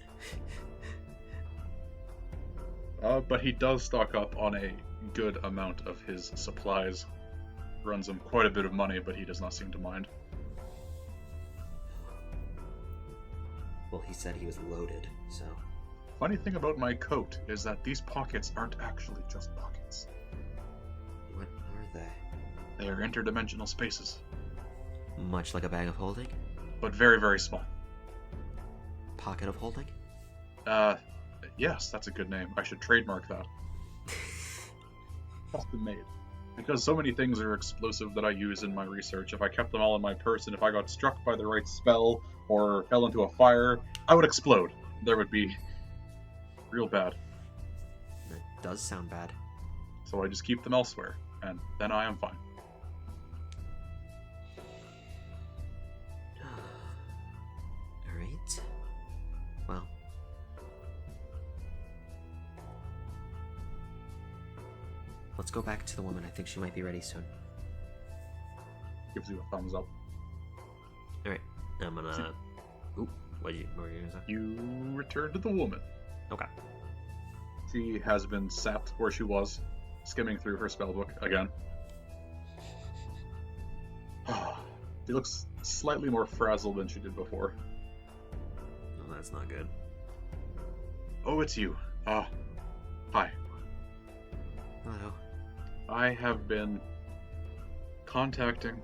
But he does stock up on a good amount of his supplies. Runs him quite a bit of money, but he does not seem to mind. Well, he said he was loaded, so... Funny thing about my coat is that these pockets aren't actually just pockets. What are they? They are interdimensional spaces. Much like a bag of holding? But very, very small. Pocket of holding? Yes, that's a good name. I should trademark that. Custom made. Because so many things are explosive that I use in my research. If I kept them all in my purse, and if I got struck by the right spell, or fell into a fire, I would explode. There would be real bad. That does sound bad. So I just keep them elsewhere, and then I am fine. Alright. Well. Let's go back to the woman. I think she might be ready soon. Gives you a thumbs up. Alright. I'm gonna... Ooh, what were you gonna say? You return to the woman. Okay. She has been sat where she was, skimming through her spellbook again. She looks slightly more frazzled than she did before. Oh, that's not good. Oh, it's you. Hi. Hello. I have been contacting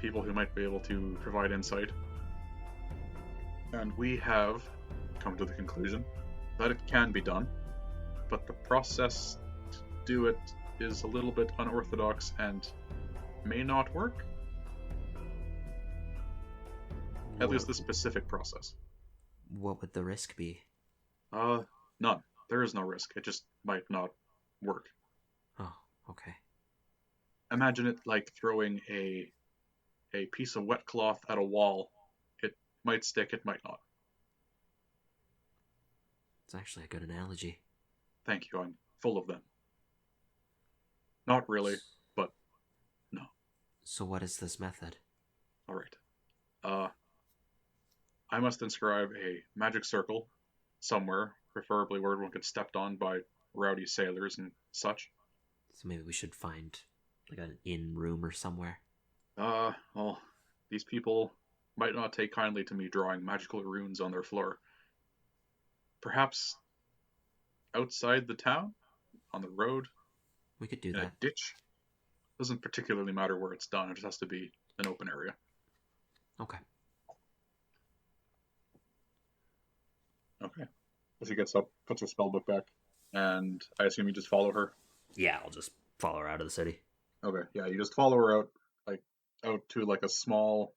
people who might be able to provide insight. And we have come to the conclusion that it can be done, but the process to do it is a little bit unorthodox and may not work. At least the specific process. What would the risk be? None. There is no risk. It just might not work. Oh, okay. Imagine it like throwing a piece of wet cloth at a wall. It might stick, it might not. It's actually a good analogy. Thank you, I'm full of them. Not really, but no. So what is this method? Alright. I must inscribe a magic circle somewhere, preferably where everyone gets stepped on by rowdy sailors and such. So maybe we should find like an inn room or somewhere. Well, these people might not take kindly to me drawing magical runes on their floor. Perhaps outside the town? On the road? We could do in that. A ditch? Doesn't particularly matter where it's done, it just has to be an open area. Okay. Okay. So she gets up, puts her spellbook back, and I assume you just follow her? Yeah, I'll just follow her out of the city. Okay, yeah, you just follow her out, out to a small,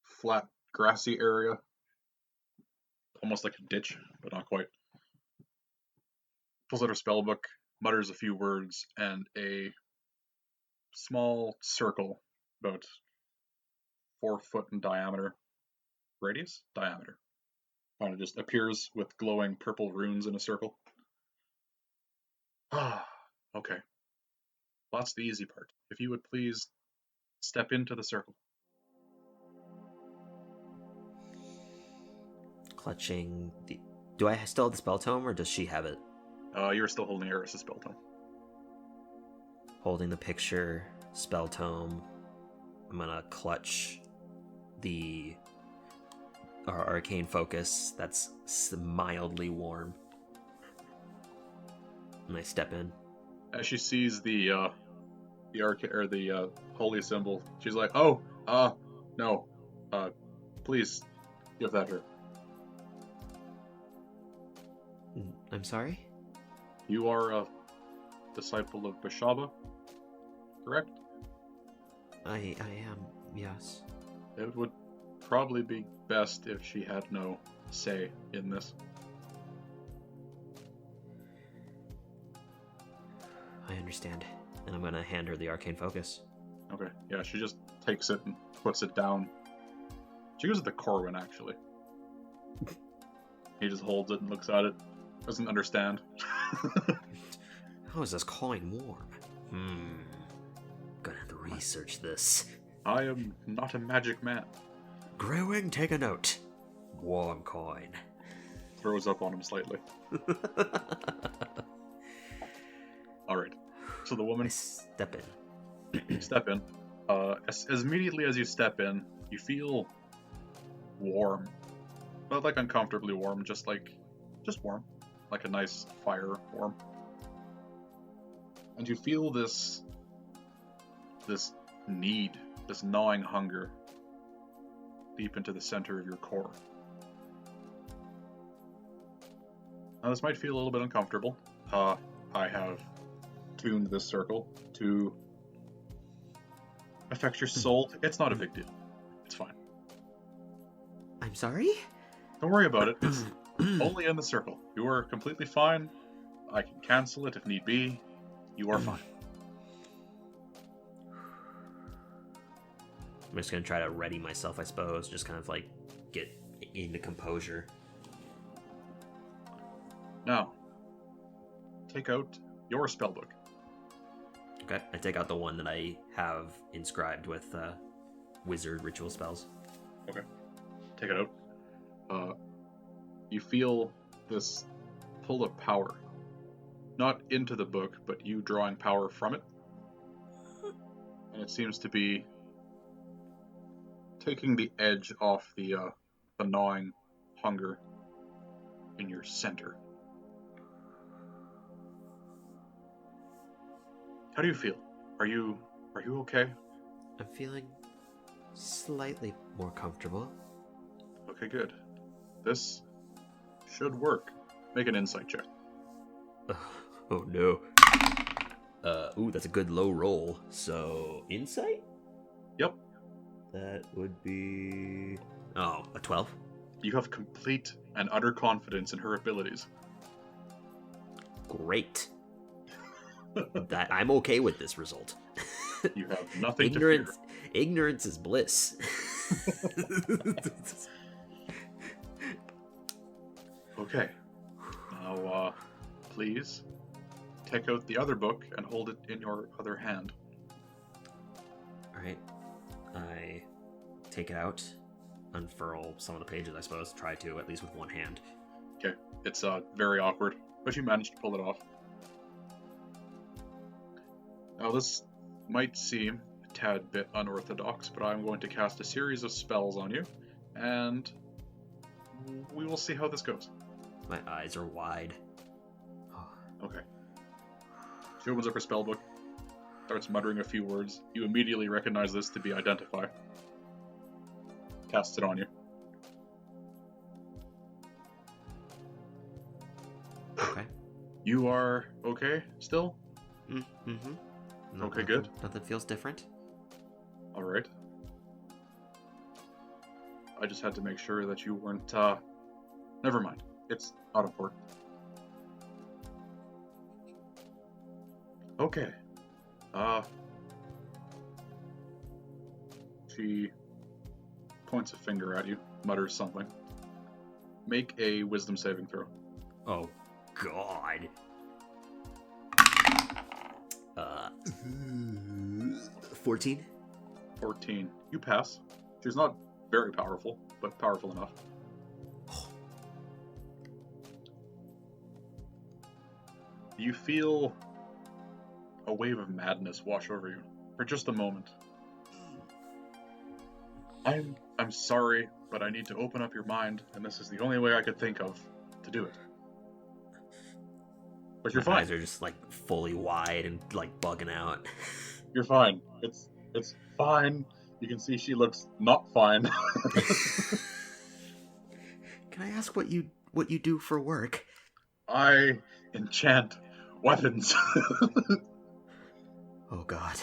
flat, grassy area, almost like a ditch, but not quite. Pulls out her spell book, mutters a few words, and a small circle, about 4 foot in diameter, diameter, kind of just appears with glowing purple runes in a circle. Ah, okay. That's the easy part. If you would please step into the circle. Clutching the... Do I still have the spell tome, or does she have it? You're still holding Eris's spell tome. Holding the picture, spell tome. I'm gonna clutch our arcane focus that's mildly warm. And I step in. As she sees the holy symbol, she's like, no, please give that her. I'm sorry? You are a disciple of Bashaba, correct? I am, yes. It would probably be best if she had no say in this. I understand. And I'm gonna hand her the arcane focus. Okay, yeah, she just takes it and puts it down. She goes to the Corwin, actually. He just holds it and looks at it. Doesn't understand. How is this coin warm? Gonna have to research this. I am not a magic man. Growing, take a note. Warm coin. Throws up on him slightly. Alright. So the woman... I step in. You step in. As immediately as you step in, you feel warm. Not like uncomfortably warm, just warm. Like a nice fire warm. And you feel this need, this gnawing hunger deep into the center of your core. Now this might feel a little bit uncomfortable. I have tuned this circle to affect your soul. It's not a big deal. It's fine. I'm sorry? Don't worry about it. It's only in the circle. You are completely fine. I can cancel it if need be. You are fine. I'm just gonna try to ready myself, I suppose. Just kind of get into composure. Now, take out your spellbook. Okay, I take out the one that I have inscribed with wizard ritual spells. Okay, take it out. You feel this pull of power. Not into the book, but you drawing power from it. And it seems to be taking the edge off the gnawing hunger in your center. How do you feel? Are you okay? I'm feeling slightly more comfortable. Okay, good. This should work. Make an insight check. Oh no. Ooh, that's a good low roll. So, insight? Yep. That would be... Oh, a 12? You have complete and utter confidence in her abilities. Great. That I'm okay with this result. You have nothing to fear. Ignorance is bliss. Okay. Now, please take out the other book and hold it in your other hand. Alright. I take it out, unfurl some of the pages, I suppose. Try to, at least with one hand. Okay. It's very awkward, but you managed to pull it off. Now, this might seem a tad bit unorthodox, but I'm going to cast a series of spells on you, and we will see how this goes. My eyes are wide. Okay. She opens up her spellbook, starts muttering a few words. You immediately recognize this to be Identify. Casts it on you. Okay. You are okay still? Mm-hmm. Okay, good. Nothing feels different. All right. I just had to make sure that you weren't, never mind. It's not important. Okay. She points a finger at you, mutters something. Make a wisdom saving throw. Oh, God. 14? 14. You pass. She's not very powerful, but powerful enough. You feel a wave of madness wash over you for just a moment. I'm sorry, but I need to open up your mind, and this is the only way I could think of to do it. But you're My fine. eyes are just like fully wide and like bugging out. You're fine. It's fine. You can see she looks not fine. Can I ask what you do for work? I enchant weapons. Oh, God.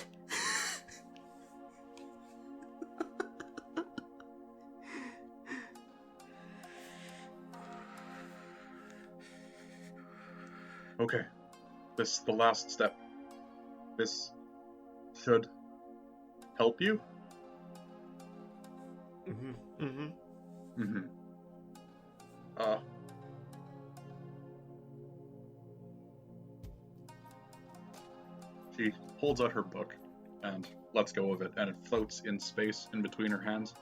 Okay. This is the last step. This should help you. She holds out her book and lets go of it, and it floats in space in between her hands.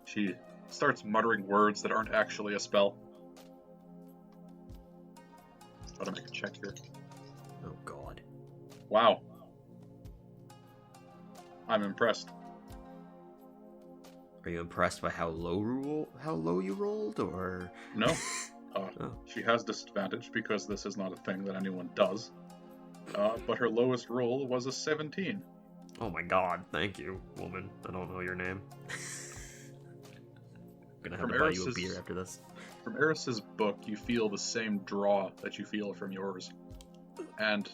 She starts muttering words that aren't actually a spell. Gotta make a check here. Oh, God. Wow. I'm impressed. Are you impressed by how low you rolled, or? No. Oh. She has disadvantage because this is not a thing that anyone does. But her lowest roll was a 17. Oh my God! Thank you, woman. I don't know your name. I'm gonna have to buy you a beer after this. From Eris's book, you feel the same draw that you feel from yours, and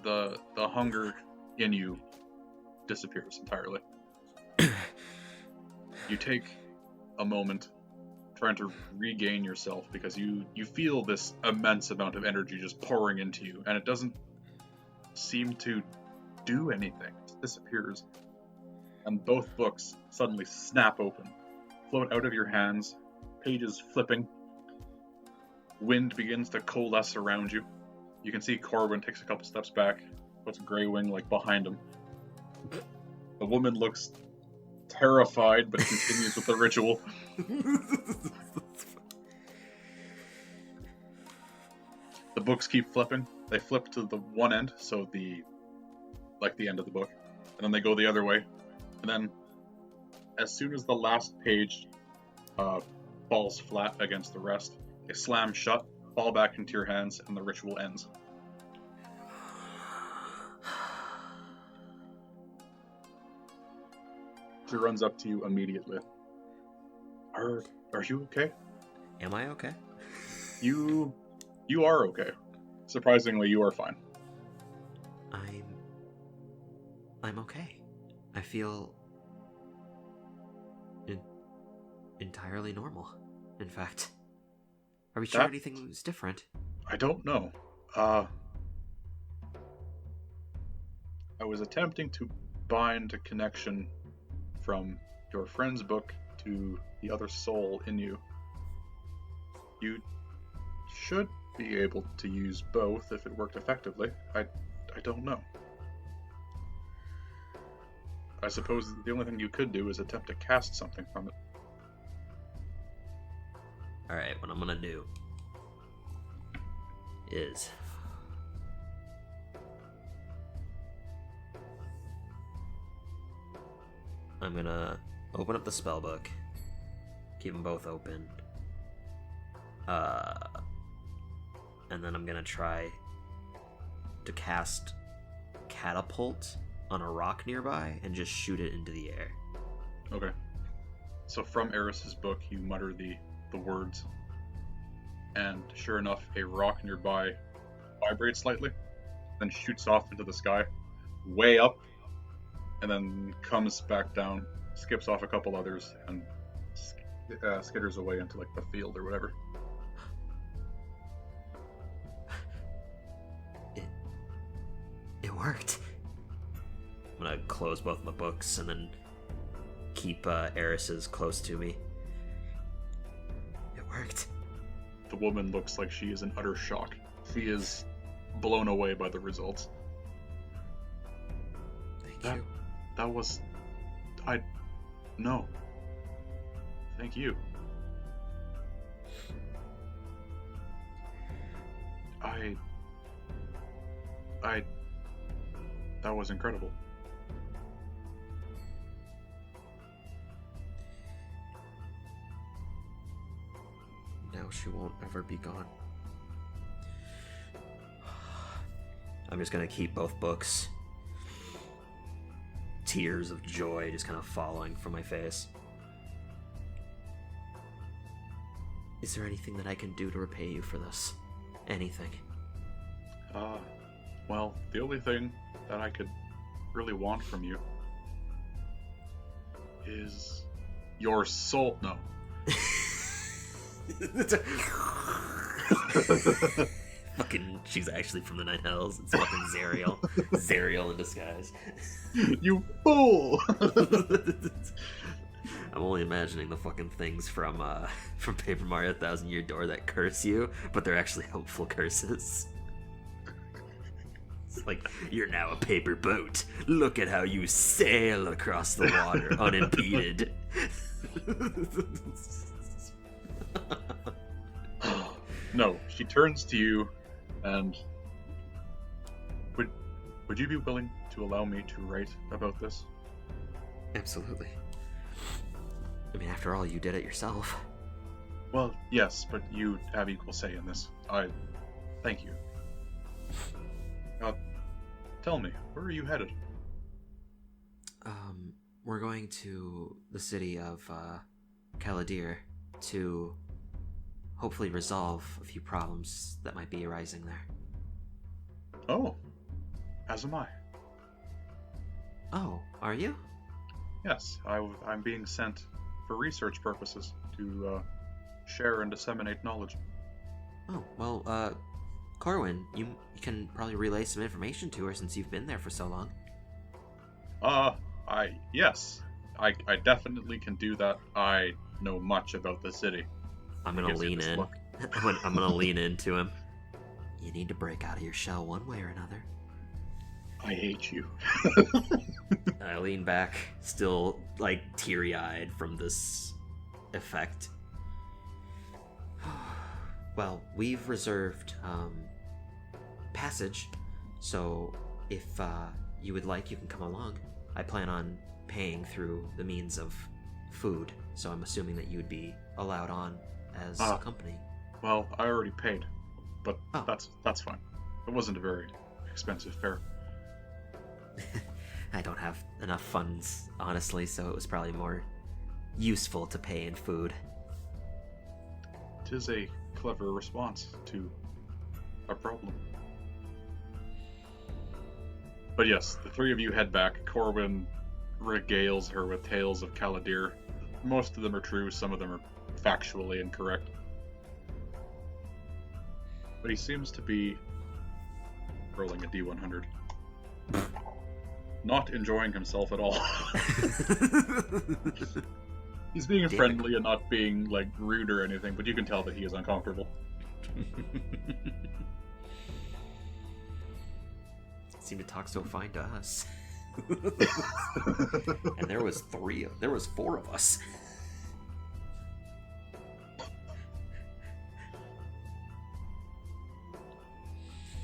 the hunger in you disappears entirely. You take a moment trying to regain yourself because you feel this immense amount of energy just pouring into you, and it doesn't seem to do anything. It disappears. And both books suddenly snap open, float out of your hands, pages flipping. Wind begins to coalesce around you. You can see Corwin takes a couple steps back, puts Greywing like behind him. The woman looks terrified, but continues with the ritual. The books keep flipping. They flip to the one end, so the end of the book, and then they go the other way. And then, as soon as the last page falls flat against the rest, they slam shut, fall back into your hands, and the ritual ends. She runs up to you immediately. Are you okay? Am I okay? You are okay. Surprisingly, you are fine. I'm okay. I feel entirely normal. In fact, are we sure anything's different? I don't know. I was attempting to bind a connection from your friend's book to the other soul in you. You should be able to use both if it worked effectively. I don't know. I suppose the only thing you could do is attempt to cast something from it. Alright, what I'm gonna do is I'm gonna open up the spell book, keep them both open, and then I'm gonna try to cast Catapult on a rock nearby and just shoot it into the air. Okay. So from Eris's book, you mutter the words, and sure enough, a rock nearby vibrates slightly, then shoots off into the sky, way up, and then comes back down, skips off a couple others, and skitters away into like the field or whatever. It worked. I'm gonna close both my books and then keep Eris's close to me. It worked. The woman looks like she is in utter shock. She is blown away by the results. Thank you. That was... No. Thank you. That was incredible. Now she won't ever be gone. I'm just gonna keep both books. Tears of joy just kind of falling from my face. Is there anything that I can do to repay you for this? Anything? Well, the only thing that I could really want from you is your soul. No. Fucking, she's actually from the Nine Hells. It's fucking Zariel. Zariel in disguise. You fool! I'm only imagining the fucking things from Paper Mario Thousand Year Door that curse you, but they're actually helpful curses. It's like, you're now a paper boat. Look at how you sail across the water unimpeded. No, she turns to you and would you be willing to allow me to write about this? Absolutely. I mean, after all, you did it yourself. Well, yes, but you have equal say in this. Thank you. Tell me, where are you headed? We're going to the city of Caladir to hopefully resolve a few problems that might be arising there. Oh, as am I. Oh, are you? Yes, I'm being sent for research purposes to share and disseminate knowledge. Oh, well, Corwin, you can probably relay some information to her since you've been there for so long. Yes, I definitely can do that. I know much about the city. I'm gonna lean in. I'm gonna lean into him. You need to break out of your shell one way or another. I hate you. I lean back, still like teary-eyed from this effect. Well, we've reserved passage, so if you would like, you can come along. I plan on paying through the means of food, so I'm assuming that you would be allowed on as a company. Well, I already paid, but that's fine. It wasn't a very expensive fare. I don't have enough funds, honestly, so it was probably more useful to pay in food. It is a clever response to a problem. But yes, the three of you head back. Corwin regales her with tales of Caladir. Most of them are true, some of them are factually incorrect. But he seems to be rolling a D100. Not enjoying himself at all. He's being friendly and not being like rude or anything, but you can tell that he is uncomfortable. Seem to talk so fine to us. And there was four of us.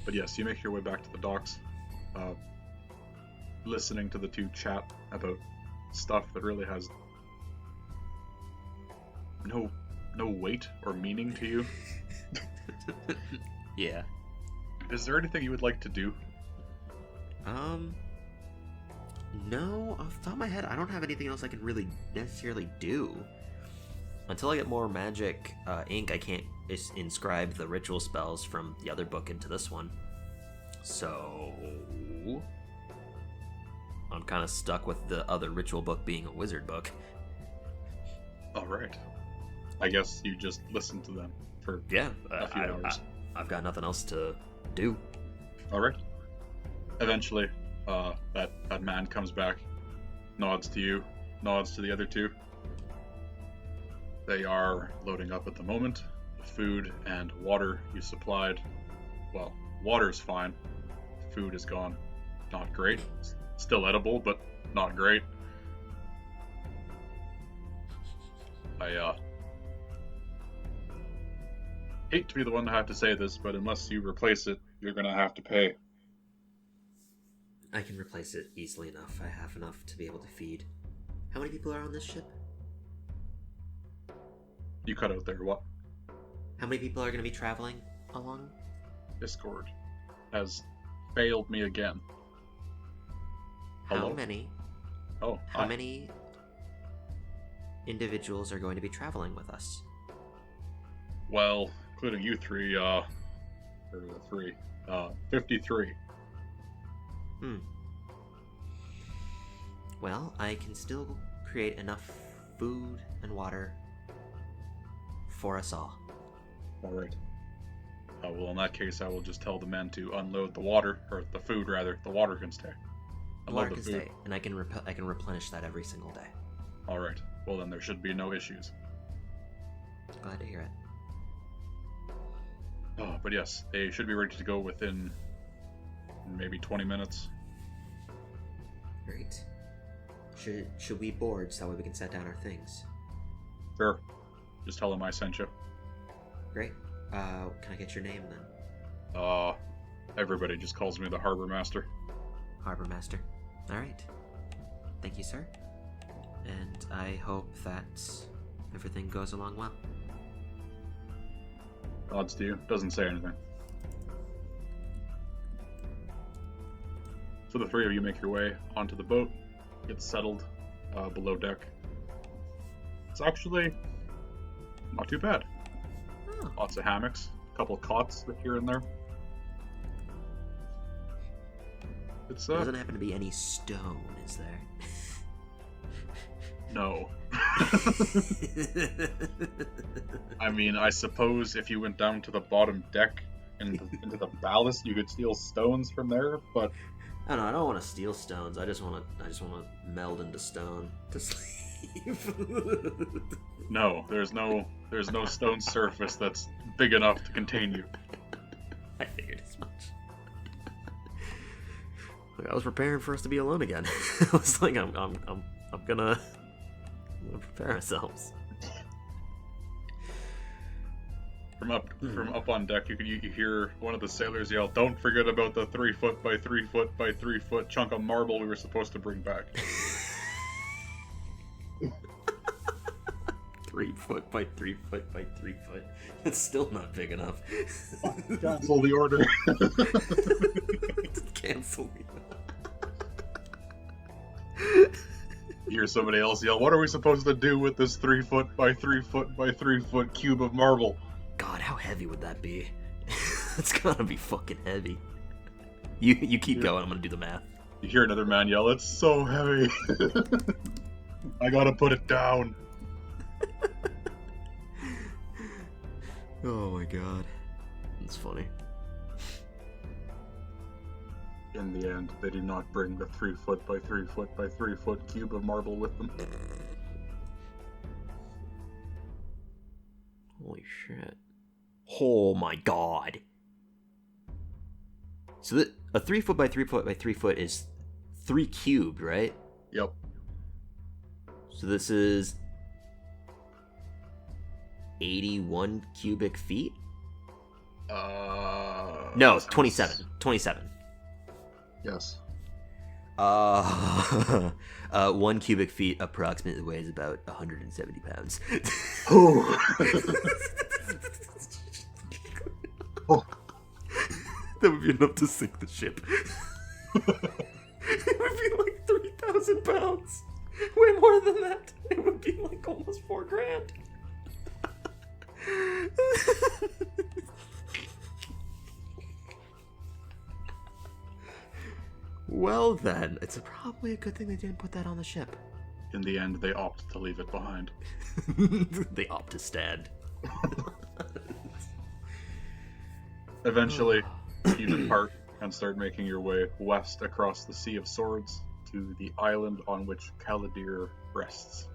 But yes, you make your way back to the docks, listening to the two chat about stuff that really has no weight or meaning to you. Yeah. Is there anything you would like to do? No, off the top of my head, I don't have anything else I can really necessarily do. Until I get more magic ink, I can't inscribe the ritual spells from the other book into this one. So I'm kind of stuck with the other ritual book being a wizard book. All right. I guess you just listen to them for a few hours. I've got nothing else to do. All right. Eventually, that man comes back, nods to you, nods to the other two. They are loading up at the moment. The food and water you supplied. Well, water's fine. Food is gone. Not great. Still edible, but not great. I hate to be the one to have to say this, but unless you replace it, you're gonna have to pay. I can replace it easily enough. I have enough to be able to feed. How many people are on this ship? You cut out there, what? How many people are going to be traveling along? Discord has failed me again. Hello? How many? Oh, How many individuals are going to be traveling with us? Well, including you three, 53. Well, I can still create enough food and water for us all. Alright. Well, in that case, I will just tell the men to unload the water, or the food, rather. The water can stay. The water can stay, and I can replenish that every single day. Alright. Well, then there should be no issues. Glad to hear it. Oh, but yes, they should be ready to go within maybe 20 minutes. Great. Should we board so that way we can set down our things? Sure. Just tell them I sent you. Great. Can I get your name then? Everybody just calls me the Harbor Master. Harbor Master. Alright. Thank you, sir. And I hope that everything goes along well. Odds to you. Doesn't say anything. So the three of you make your way onto the boat, get settled below deck. It's actually not too bad. Oh. Lots of hammocks, a couple of cots here and there. It's There doesn't happen to be any stone, is there? No. I mean, I suppose if you went down to the bottom deck and into the ballast, you could steal stones from there, but I don't want to steal stones. I just want to meld into stone to sleep. no, there's no stone surface that's big enough to contain you. I figured as much. Like, I was preparing for us to be alone again. I was like, I'm gonna prepare ourselves. From up on deck, you hear one of the sailors yell, "Don't forget about the 3 foot by 3 foot by 3 foot chunk of marble we were supposed to bring back." 3 foot by 3 foot by 3 foot. It's still not big enough. Cancel the order. Cancel me. You hear somebody else yell, "What are we supposed to do with this 3 foot by 3 foot by 3 foot cube of marble?" God, how heavy would that be? It's gotta be fucking heavy. You keep going, I'm gonna do the math. You hear another man yell, "It's so heavy. I gotta put it down." Oh my god. That's funny. In the end, they did not bring the 3 foot by 3 foot by 3 foot cube of marble with them. Holy shit. Oh my god. So a 3 foot by 3 foot by 3 foot is 3 cubed, right? Yep. So this is 81 cubic feet? No, 27. 27. Yes. 1 cubic feet approximately weighs about 170 pounds. Oh. Oh. That would be enough to sink the ship. It would be like 3,000 pounds. Way more than that. It would be like almost $4,000. Well then, it's probably a good thing they didn't put that on the ship. In the end, they opt to leave it behind. They opt to stand. Eventually, you depart and start making your way west across the Sea of Swords to the island on which Caladir rests.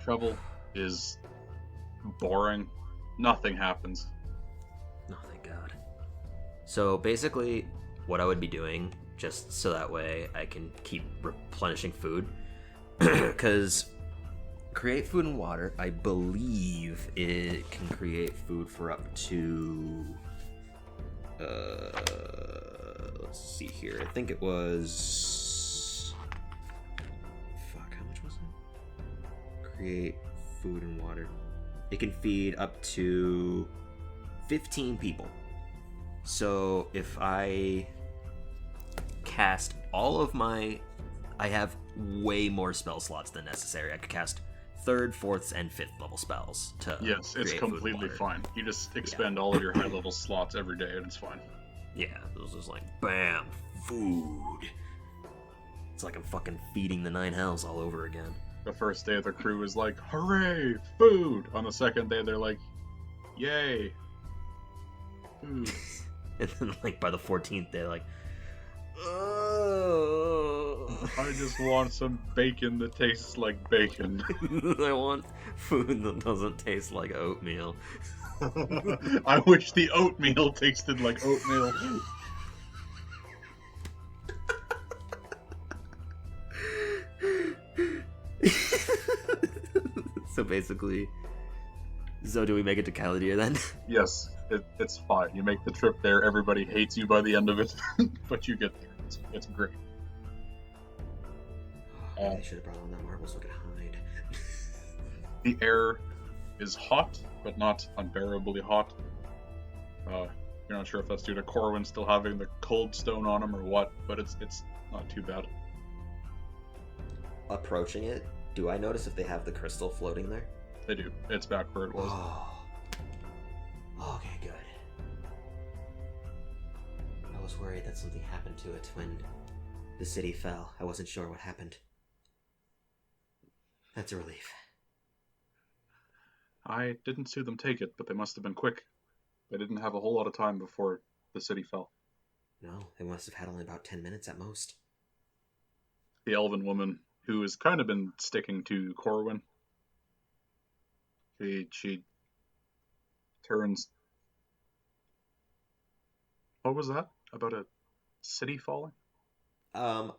Travel is boring. Nothing happens. Oh, thank God. So basically, what I would be doing, just so that way I can keep replenishing food, because create food and water, I believe it can create food for up to... let's see here. I think it was... Fuck, how much was it? Create food and water. It can feed up to 15 people. So if I cast all of my... I have way more spell slots than necessary. I could cast 3rd, 4th, and 5th level spells to Yes, it's completely fine. You just expend all of your high level slots every day and it's fine. Yeah, it was just like, bam, food. It's like I'm fucking feeding the 9 hells all over again. The first day the crew is like, hooray, food! On the second day they're like, yay, food. And then like by the 14th day, like, oh, I just want some bacon that tastes like bacon. I want food that doesn't taste like oatmeal. I wish the oatmeal tasted like oatmeal. So basically, do we make it to Caladir then? Yes, it's fine. You make the trip there, everybody hates you by the end of it, but you get there. It's great. I should have brought on that marble so I could hide. The air is hot, but not unbearably hot. You're not sure if that's due to Corwin still having the cold stone on him or what, but it's not too bad. Approaching it, do I notice if they have the crystal floating there? They do. It's back where it was. Oh. Okay, good. I was worried that something happened to it when the city fell. I wasn't sure what happened. That's a relief. I didn't see them take it, but they must have been quick. They didn't have a whole lot of time before the city fell. No, they must have had only about 10 minutes at most. The elven woman, who has kind of been sticking to Corwin, she turns... What was that? About a city falling? I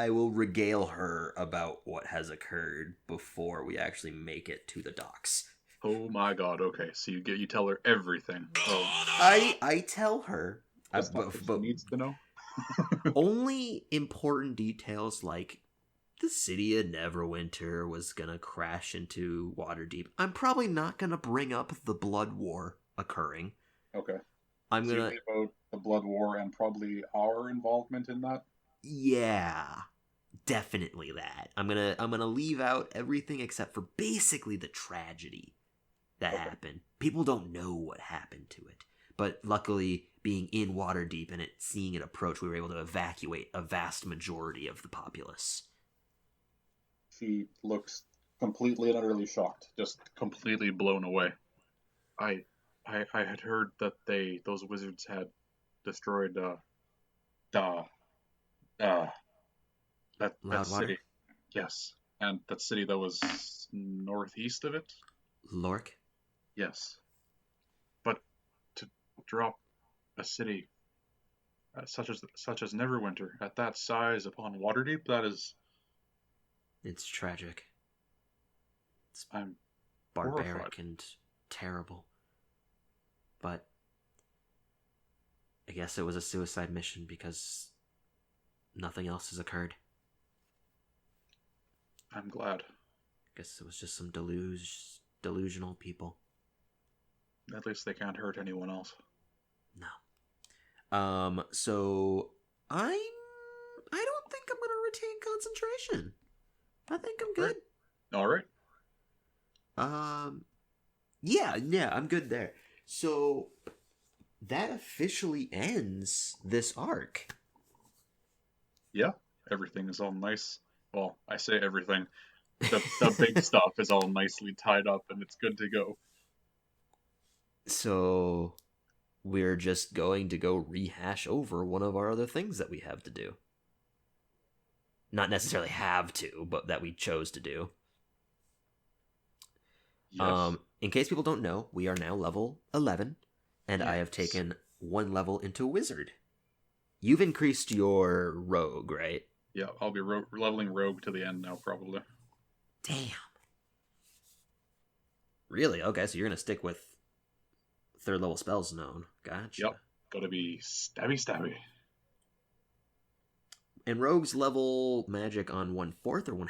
will regale her about what has occurred before we actually make it to the docks. Oh my god, okay. So you tell her everything. Oh. I tell her. But needs to know? Only important details like the city of Neverwinter was gonna crash into Waterdeep. I'm probably not gonna bring up the Blood War occurring. Okay. I'm gonna leave out the Blood War and probably our involvement in that. Yeah, definitely that. I'm gonna leave out everything except for basically the tragedy that happened. People don't know what happened to it, but luckily, being in Waterdeep and seeing it approach, we were able to evacuate a vast majority of the populace. She looks completely and utterly shocked, just completely blown away. I had heard that those wizards had destroyed that city. Yes, and that city that was northeast of it. Lork? Yes, but to drop a city such as Neverwinter at that size upon Waterdeep, that is... It's tragic. I'm barbaric horrified. And terrible. But I guess it was a suicide mission because nothing else has occurred. I'm glad. I guess it was just some delusional people. At least they can't hurt anyone else. No. So I don't think I'm gonna retain concentration. I think I'm good. All right. Yeah, I'm good there. So that officially ends this arc. Yeah, everything is all nice. Well, I say everything. The big stuff is all nicely tied up and it's good to go. So we're just going to go rehash over one of our other things that we have to do. Not necessarily have to, but that we chose to do. Yes. In case people don't know, we are now level 11, and Yes. I have taken one level into Wizard. You've increased your Rogue, right? Yeah, I'll be leveling Rogue to the end now, probably. Damn. Really? Okay, so you're going to stick with third level spells known. Gotcha. Yep. Gotta be stabby. And Rogue's level magic on 1/4 or 1/2?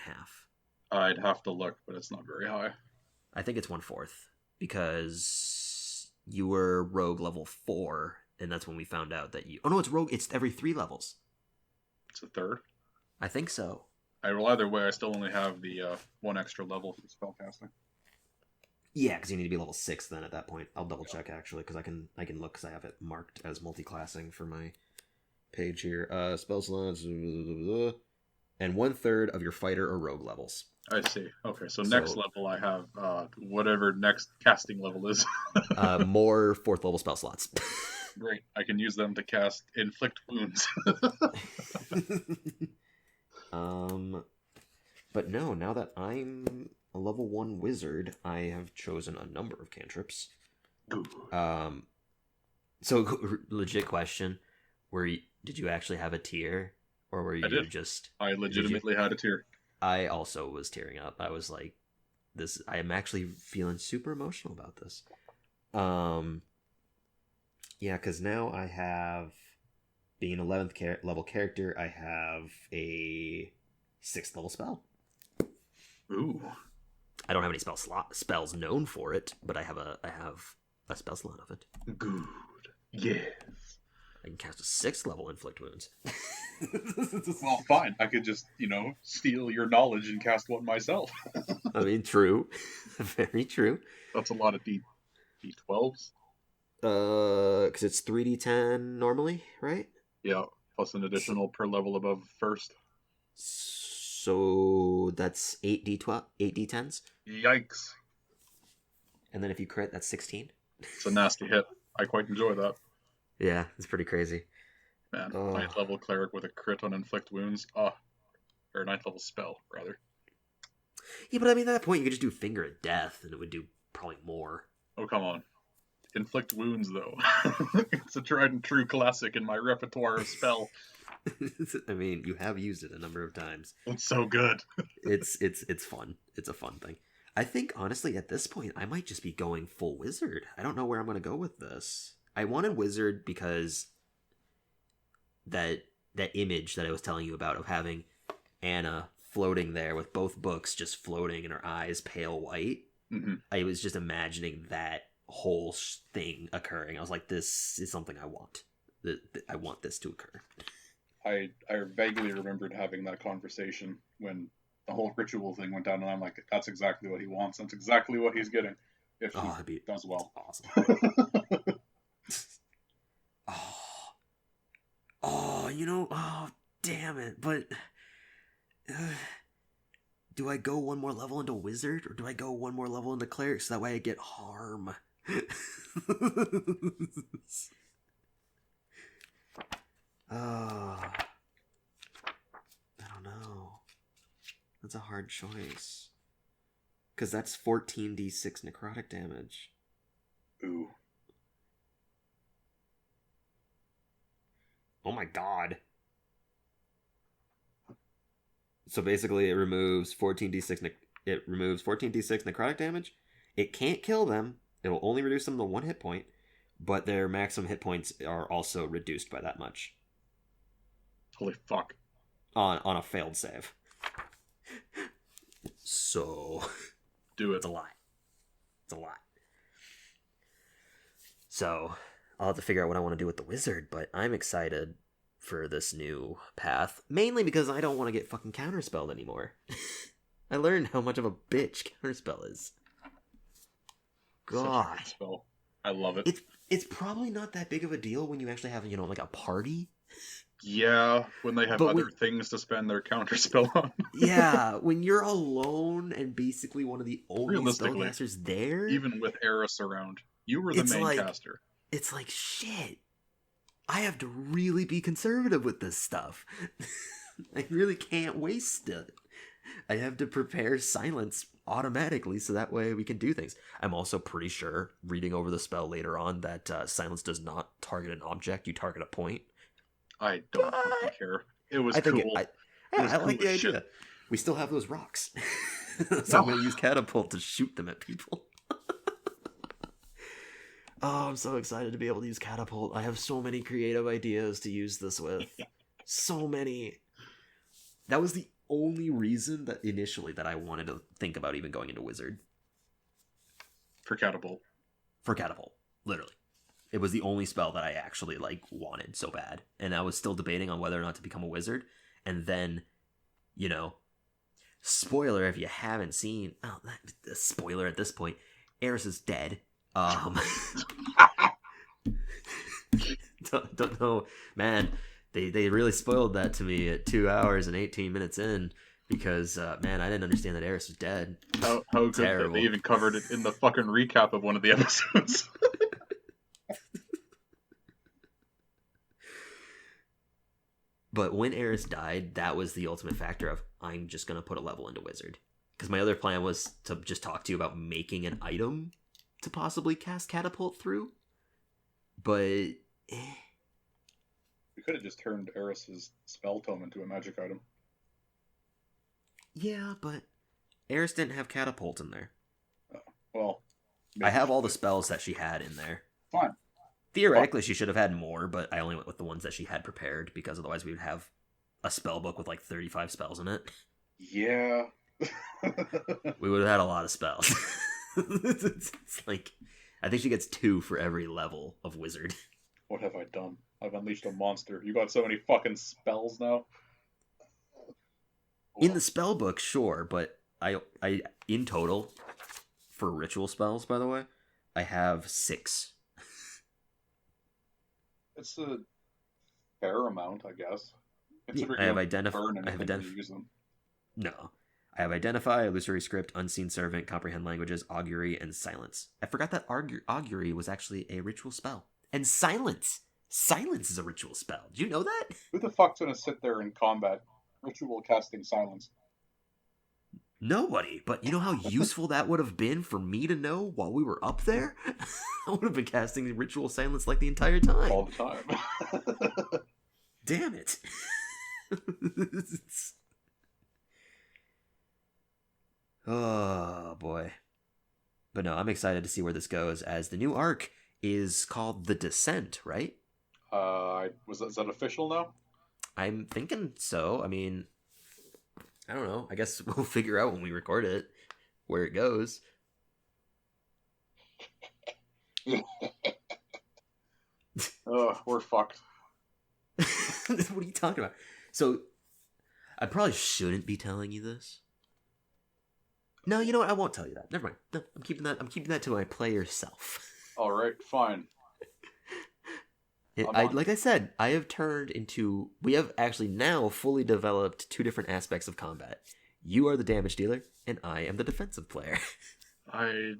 I'd have to look, but it's not very high. I think it's 1/4 because you were Rogue level 4, and that's when we found out that you. Oh no, it's Rogue. It's every 3 levels. It's a third. I think so. Well, either way, I still only have the 1 extra level for spellcasting. Yeah, because you need to be level 6 then at that point. I'll double check actually because I can look because I have it marked as multi-classing for my page here. Spell slots and 1/3 of your fighter or rogue levels. I see. Okay, so next level I have whatever next casting level is. More 4th level spell slots. Great. I can use them to cast inflict wounds. But no, now that I'm a level 1 wizard, I have chosen a number of cantrips. So legit question, did you actually have a tier, or were you just? I legitimately had a tier. I also was tearing up. I was like, "This." I am actually feeling super emotional about this. Yeah, because now I have, being 11th level character, I have a 6th level spell. Ooh. I don't have any spells known for it, but I have a spell slot of it. Good. Yes. I can cast a 6th level inflict wounds. Well, fine. I could just, steal your knowledge and cast one myself. I mean, true. Very true. That's a lot of D12s. Because it's 3d10 normally, right? Yeah, plus an additional per level above first. So that's 8d12, 8d10s? Yikes. And then if you crit, that's 16? It's a nasty hit. I quite enjoy that. Yeah, it's pretty crazy. Man, 9th level cleric with a crit on inflict wounds. Or 9th level spell, rather. Yeah, but I mean, at that point, you could just do Finger of Death, and it would do probably more. Oh, come on. Inflict wounds, though. It's a tried and true classic in my repertoire of spell. I mean, you have used it a number of times. It's so good. It's fun. It's a fun thing. I think, honestly, at this point, I might just be going full wizard. I don't know where I'm going to go with this. I wanted wizard because that image that I was telling you about of having Anna floating there with both books just floating and her eyes pale white. Mm-hmm. I was just imagining that whole thing occurring. I was like, this is something I want. I want this to occur. I vaguely remembered having that conversation when the whole ritual thing went down, and I'm like, that's exactly what he wants. That's exactly what he's getting. If he does well. Awesome. Damn it. But do I go one more level into wizard, or do I go one more level into cleric so that way I get harm? I don't know. That's a hard choice. Because that's 14d6 necrotic damage. Ooh. Oh my god. So basically it removes 14d6 necrotic damage. It can't kill them. It'll only reduce them to 1 hit point, but their maximum hit points are also reduced by that much. Holy fuck. On a failed save. So do it. It's a lot. So I'll have to figure out what I want to do with the wizard, but I'm excited for this new path, mainly because I don't want to get fucking counterspelled anymore. I learned how much of a bitch counterspell is. God. Spell. I love it. It's probably not that big of a deal when you actually have, like a party. Yeah, when they have other things to spend their counterspell on. Yeah, when you're alone and basically one of the only spellcasters there. Even with Eris around, you were the main caster. It's like, shit. I have to really be conservative with this stuff. I really can't waste it. I have to prepare silence automatically so that way we can do things. I'm also pretty sure, reading over the spell later on, that silence does not target an object, you target a point. I don't fucking care. It was cool. I like the idea. We still have those rocks. So I'm going to use Catapult to shoot them at people. Oh, I'm so excited to be able to use Catapult. I have so many creative ideas to use this with. So many. That was the only reason that initially that I wanted to think about even going into Wizard. For Catapult. Literally. It was the only spell that I actually wanted so bad. And I was still debating on whether or not to become a Wizard. And then, spoiler if you haven't seen... Oh, spoiler at this point. Eris is dead. Don't know, man. They really spoiled that to me at 2 hours and 18 minutes in because man, I didn't understand that Eris was dead. How good that they even covered it in the fucking recap of one of the episodes. But when Eris died, that was the ultimate factor of I'm just gonna put a level into Wizard because my other plan was to just talk to you about making an item to possibly cast Catapult through, but we could have just turned Eris's spell tome into a magic item. Yeah, but Eris didn't have Catapult in there. Well, I have all the spells that she had in there. Fine. Theoretically, she should have had more, but I only went with the ones that she had prepared because otherwise we would have a spell book with 35 spells in it. Yeah. We would have had a lot of spells. It's I think she gets 2 for every level of Wizard. What have I done? I've unleashed a monster. You got so many fucking spells now. In the spell book, sure, but I in total for ritual spells, by the way, I have 6. It's a fair amount, I guess. I have identified. No. I have Identify, Illusory Script, Unseen Servant, Comprehend Languages, Augury, and Silence. I forgot that Augury was actually a ritual spell. And Silence! Silence is a ritual spell. Did you know that? Who the fuck's gonna sit there in combat ritual casting Silence? Nobody. But you know how useful that would have been for me to know while we were up there? I would have been casting ritual Silence the entire time. All the time. Damn it. Oh, boy. But no, I'm excited to see where this goes, as the new arc is called The Descent, right? Is that official now? I'm thinking so. I mean, I don't know. I guess we'll figure out when we record it where it goes. We're fucked. What are you talking about? So, I probably shouldn't be telling you this. No, you know what? I won't tell you that. Never mind. No, I'm keeping that to my player self. All right, fine. Like I said, I have turned into... We have actually now fully developed 2 different aspects of combat. You are the damage dealer, and I am the defensive player. I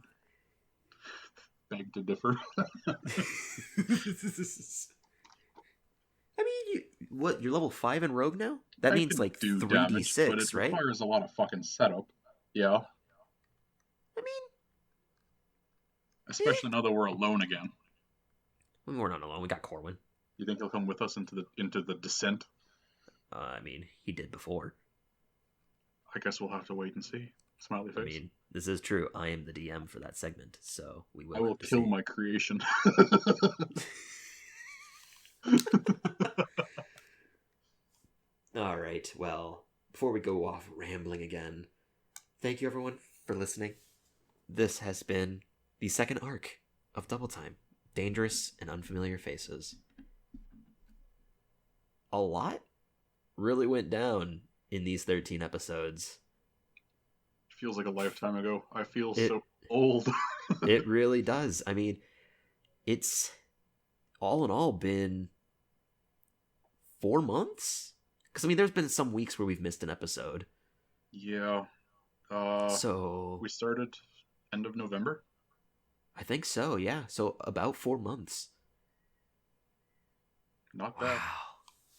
beg to differ. I mean, you're level 5 in Rogue now? That means 3d6, but it right? It requires a lot of fucking setup. Yeah. I mean... Especially now that we're alone again. We're not alone. We got Corwin. You think he'll come with us into the descent? I mean, he did before. I guess we'll have to wait and see. Smiley face. I mean, this is true. I am the DM for that segment, so we will. I will kill my creation. All right. Well, before we go off rambling again, thank you everyone for listening. This has been the second arc of DoubleTime. Dangerous and Unfamiliar Faces. A lot really went down in these 13 episodes. Feels like a lifetime ago. I feel so old. It really does. I mean, it's all in all been 4 months. Because I mean, there's been some weeks where we've missed an episode. Yeah. So we started end of November. I think so. Yeah. So about 4 months. Not bad. Wow.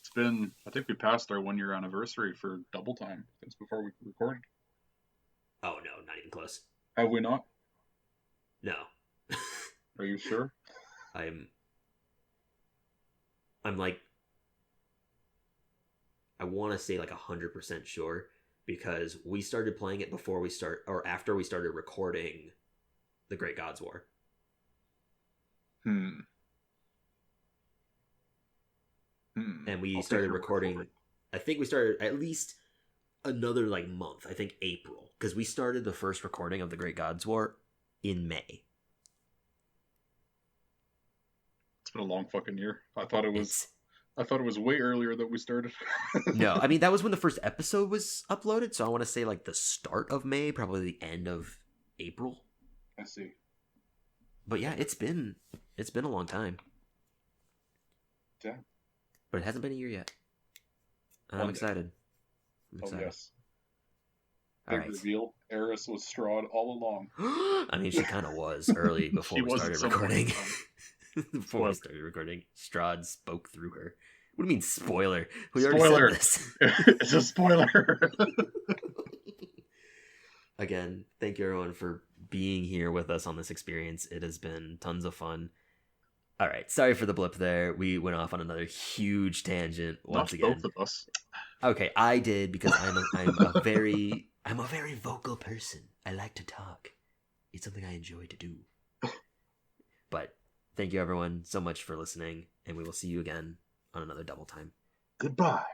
It's been. I think we passed our 1 year anniversary for DoubleTime. That's before we recorded. Oh no, not even close. Have we not? No. Are you sure? I'm like, I want to say like 100% sure, because we started playing it before we after we started recording The Great Gods War. And we started recording, I think we started at least another like month, I think April, because we started the first recording of The Great Gods War in May. It's been a long fucking year. I thought it was way earlier that we started. No, I mean, that was when the first episode was uploaded, so I want to say like the start of May, probably the end of April. I see. But yeah, it's been a long time. Yeah. But it hasn't been a year yet. I'm excited. Oh yes. All Big right. reveal. Eris was Strahd all along. I mean, she kind of was early before we started recording. Before we started recording, Strahd spoke through her. What do you mean spoiler? We already said this. It's a spoiler. Again, thank you everyone for being here with us on this experience. It has been tons of fun. All right, sorry for the blip there. We went off on another huge tangent once again. Both of us. Okay, I did because I'm a very vocal person. I like to talk. It's something I enjoy to do. But thank you everyone so much for listening, and we will see you again on another Double Time. Goodbye.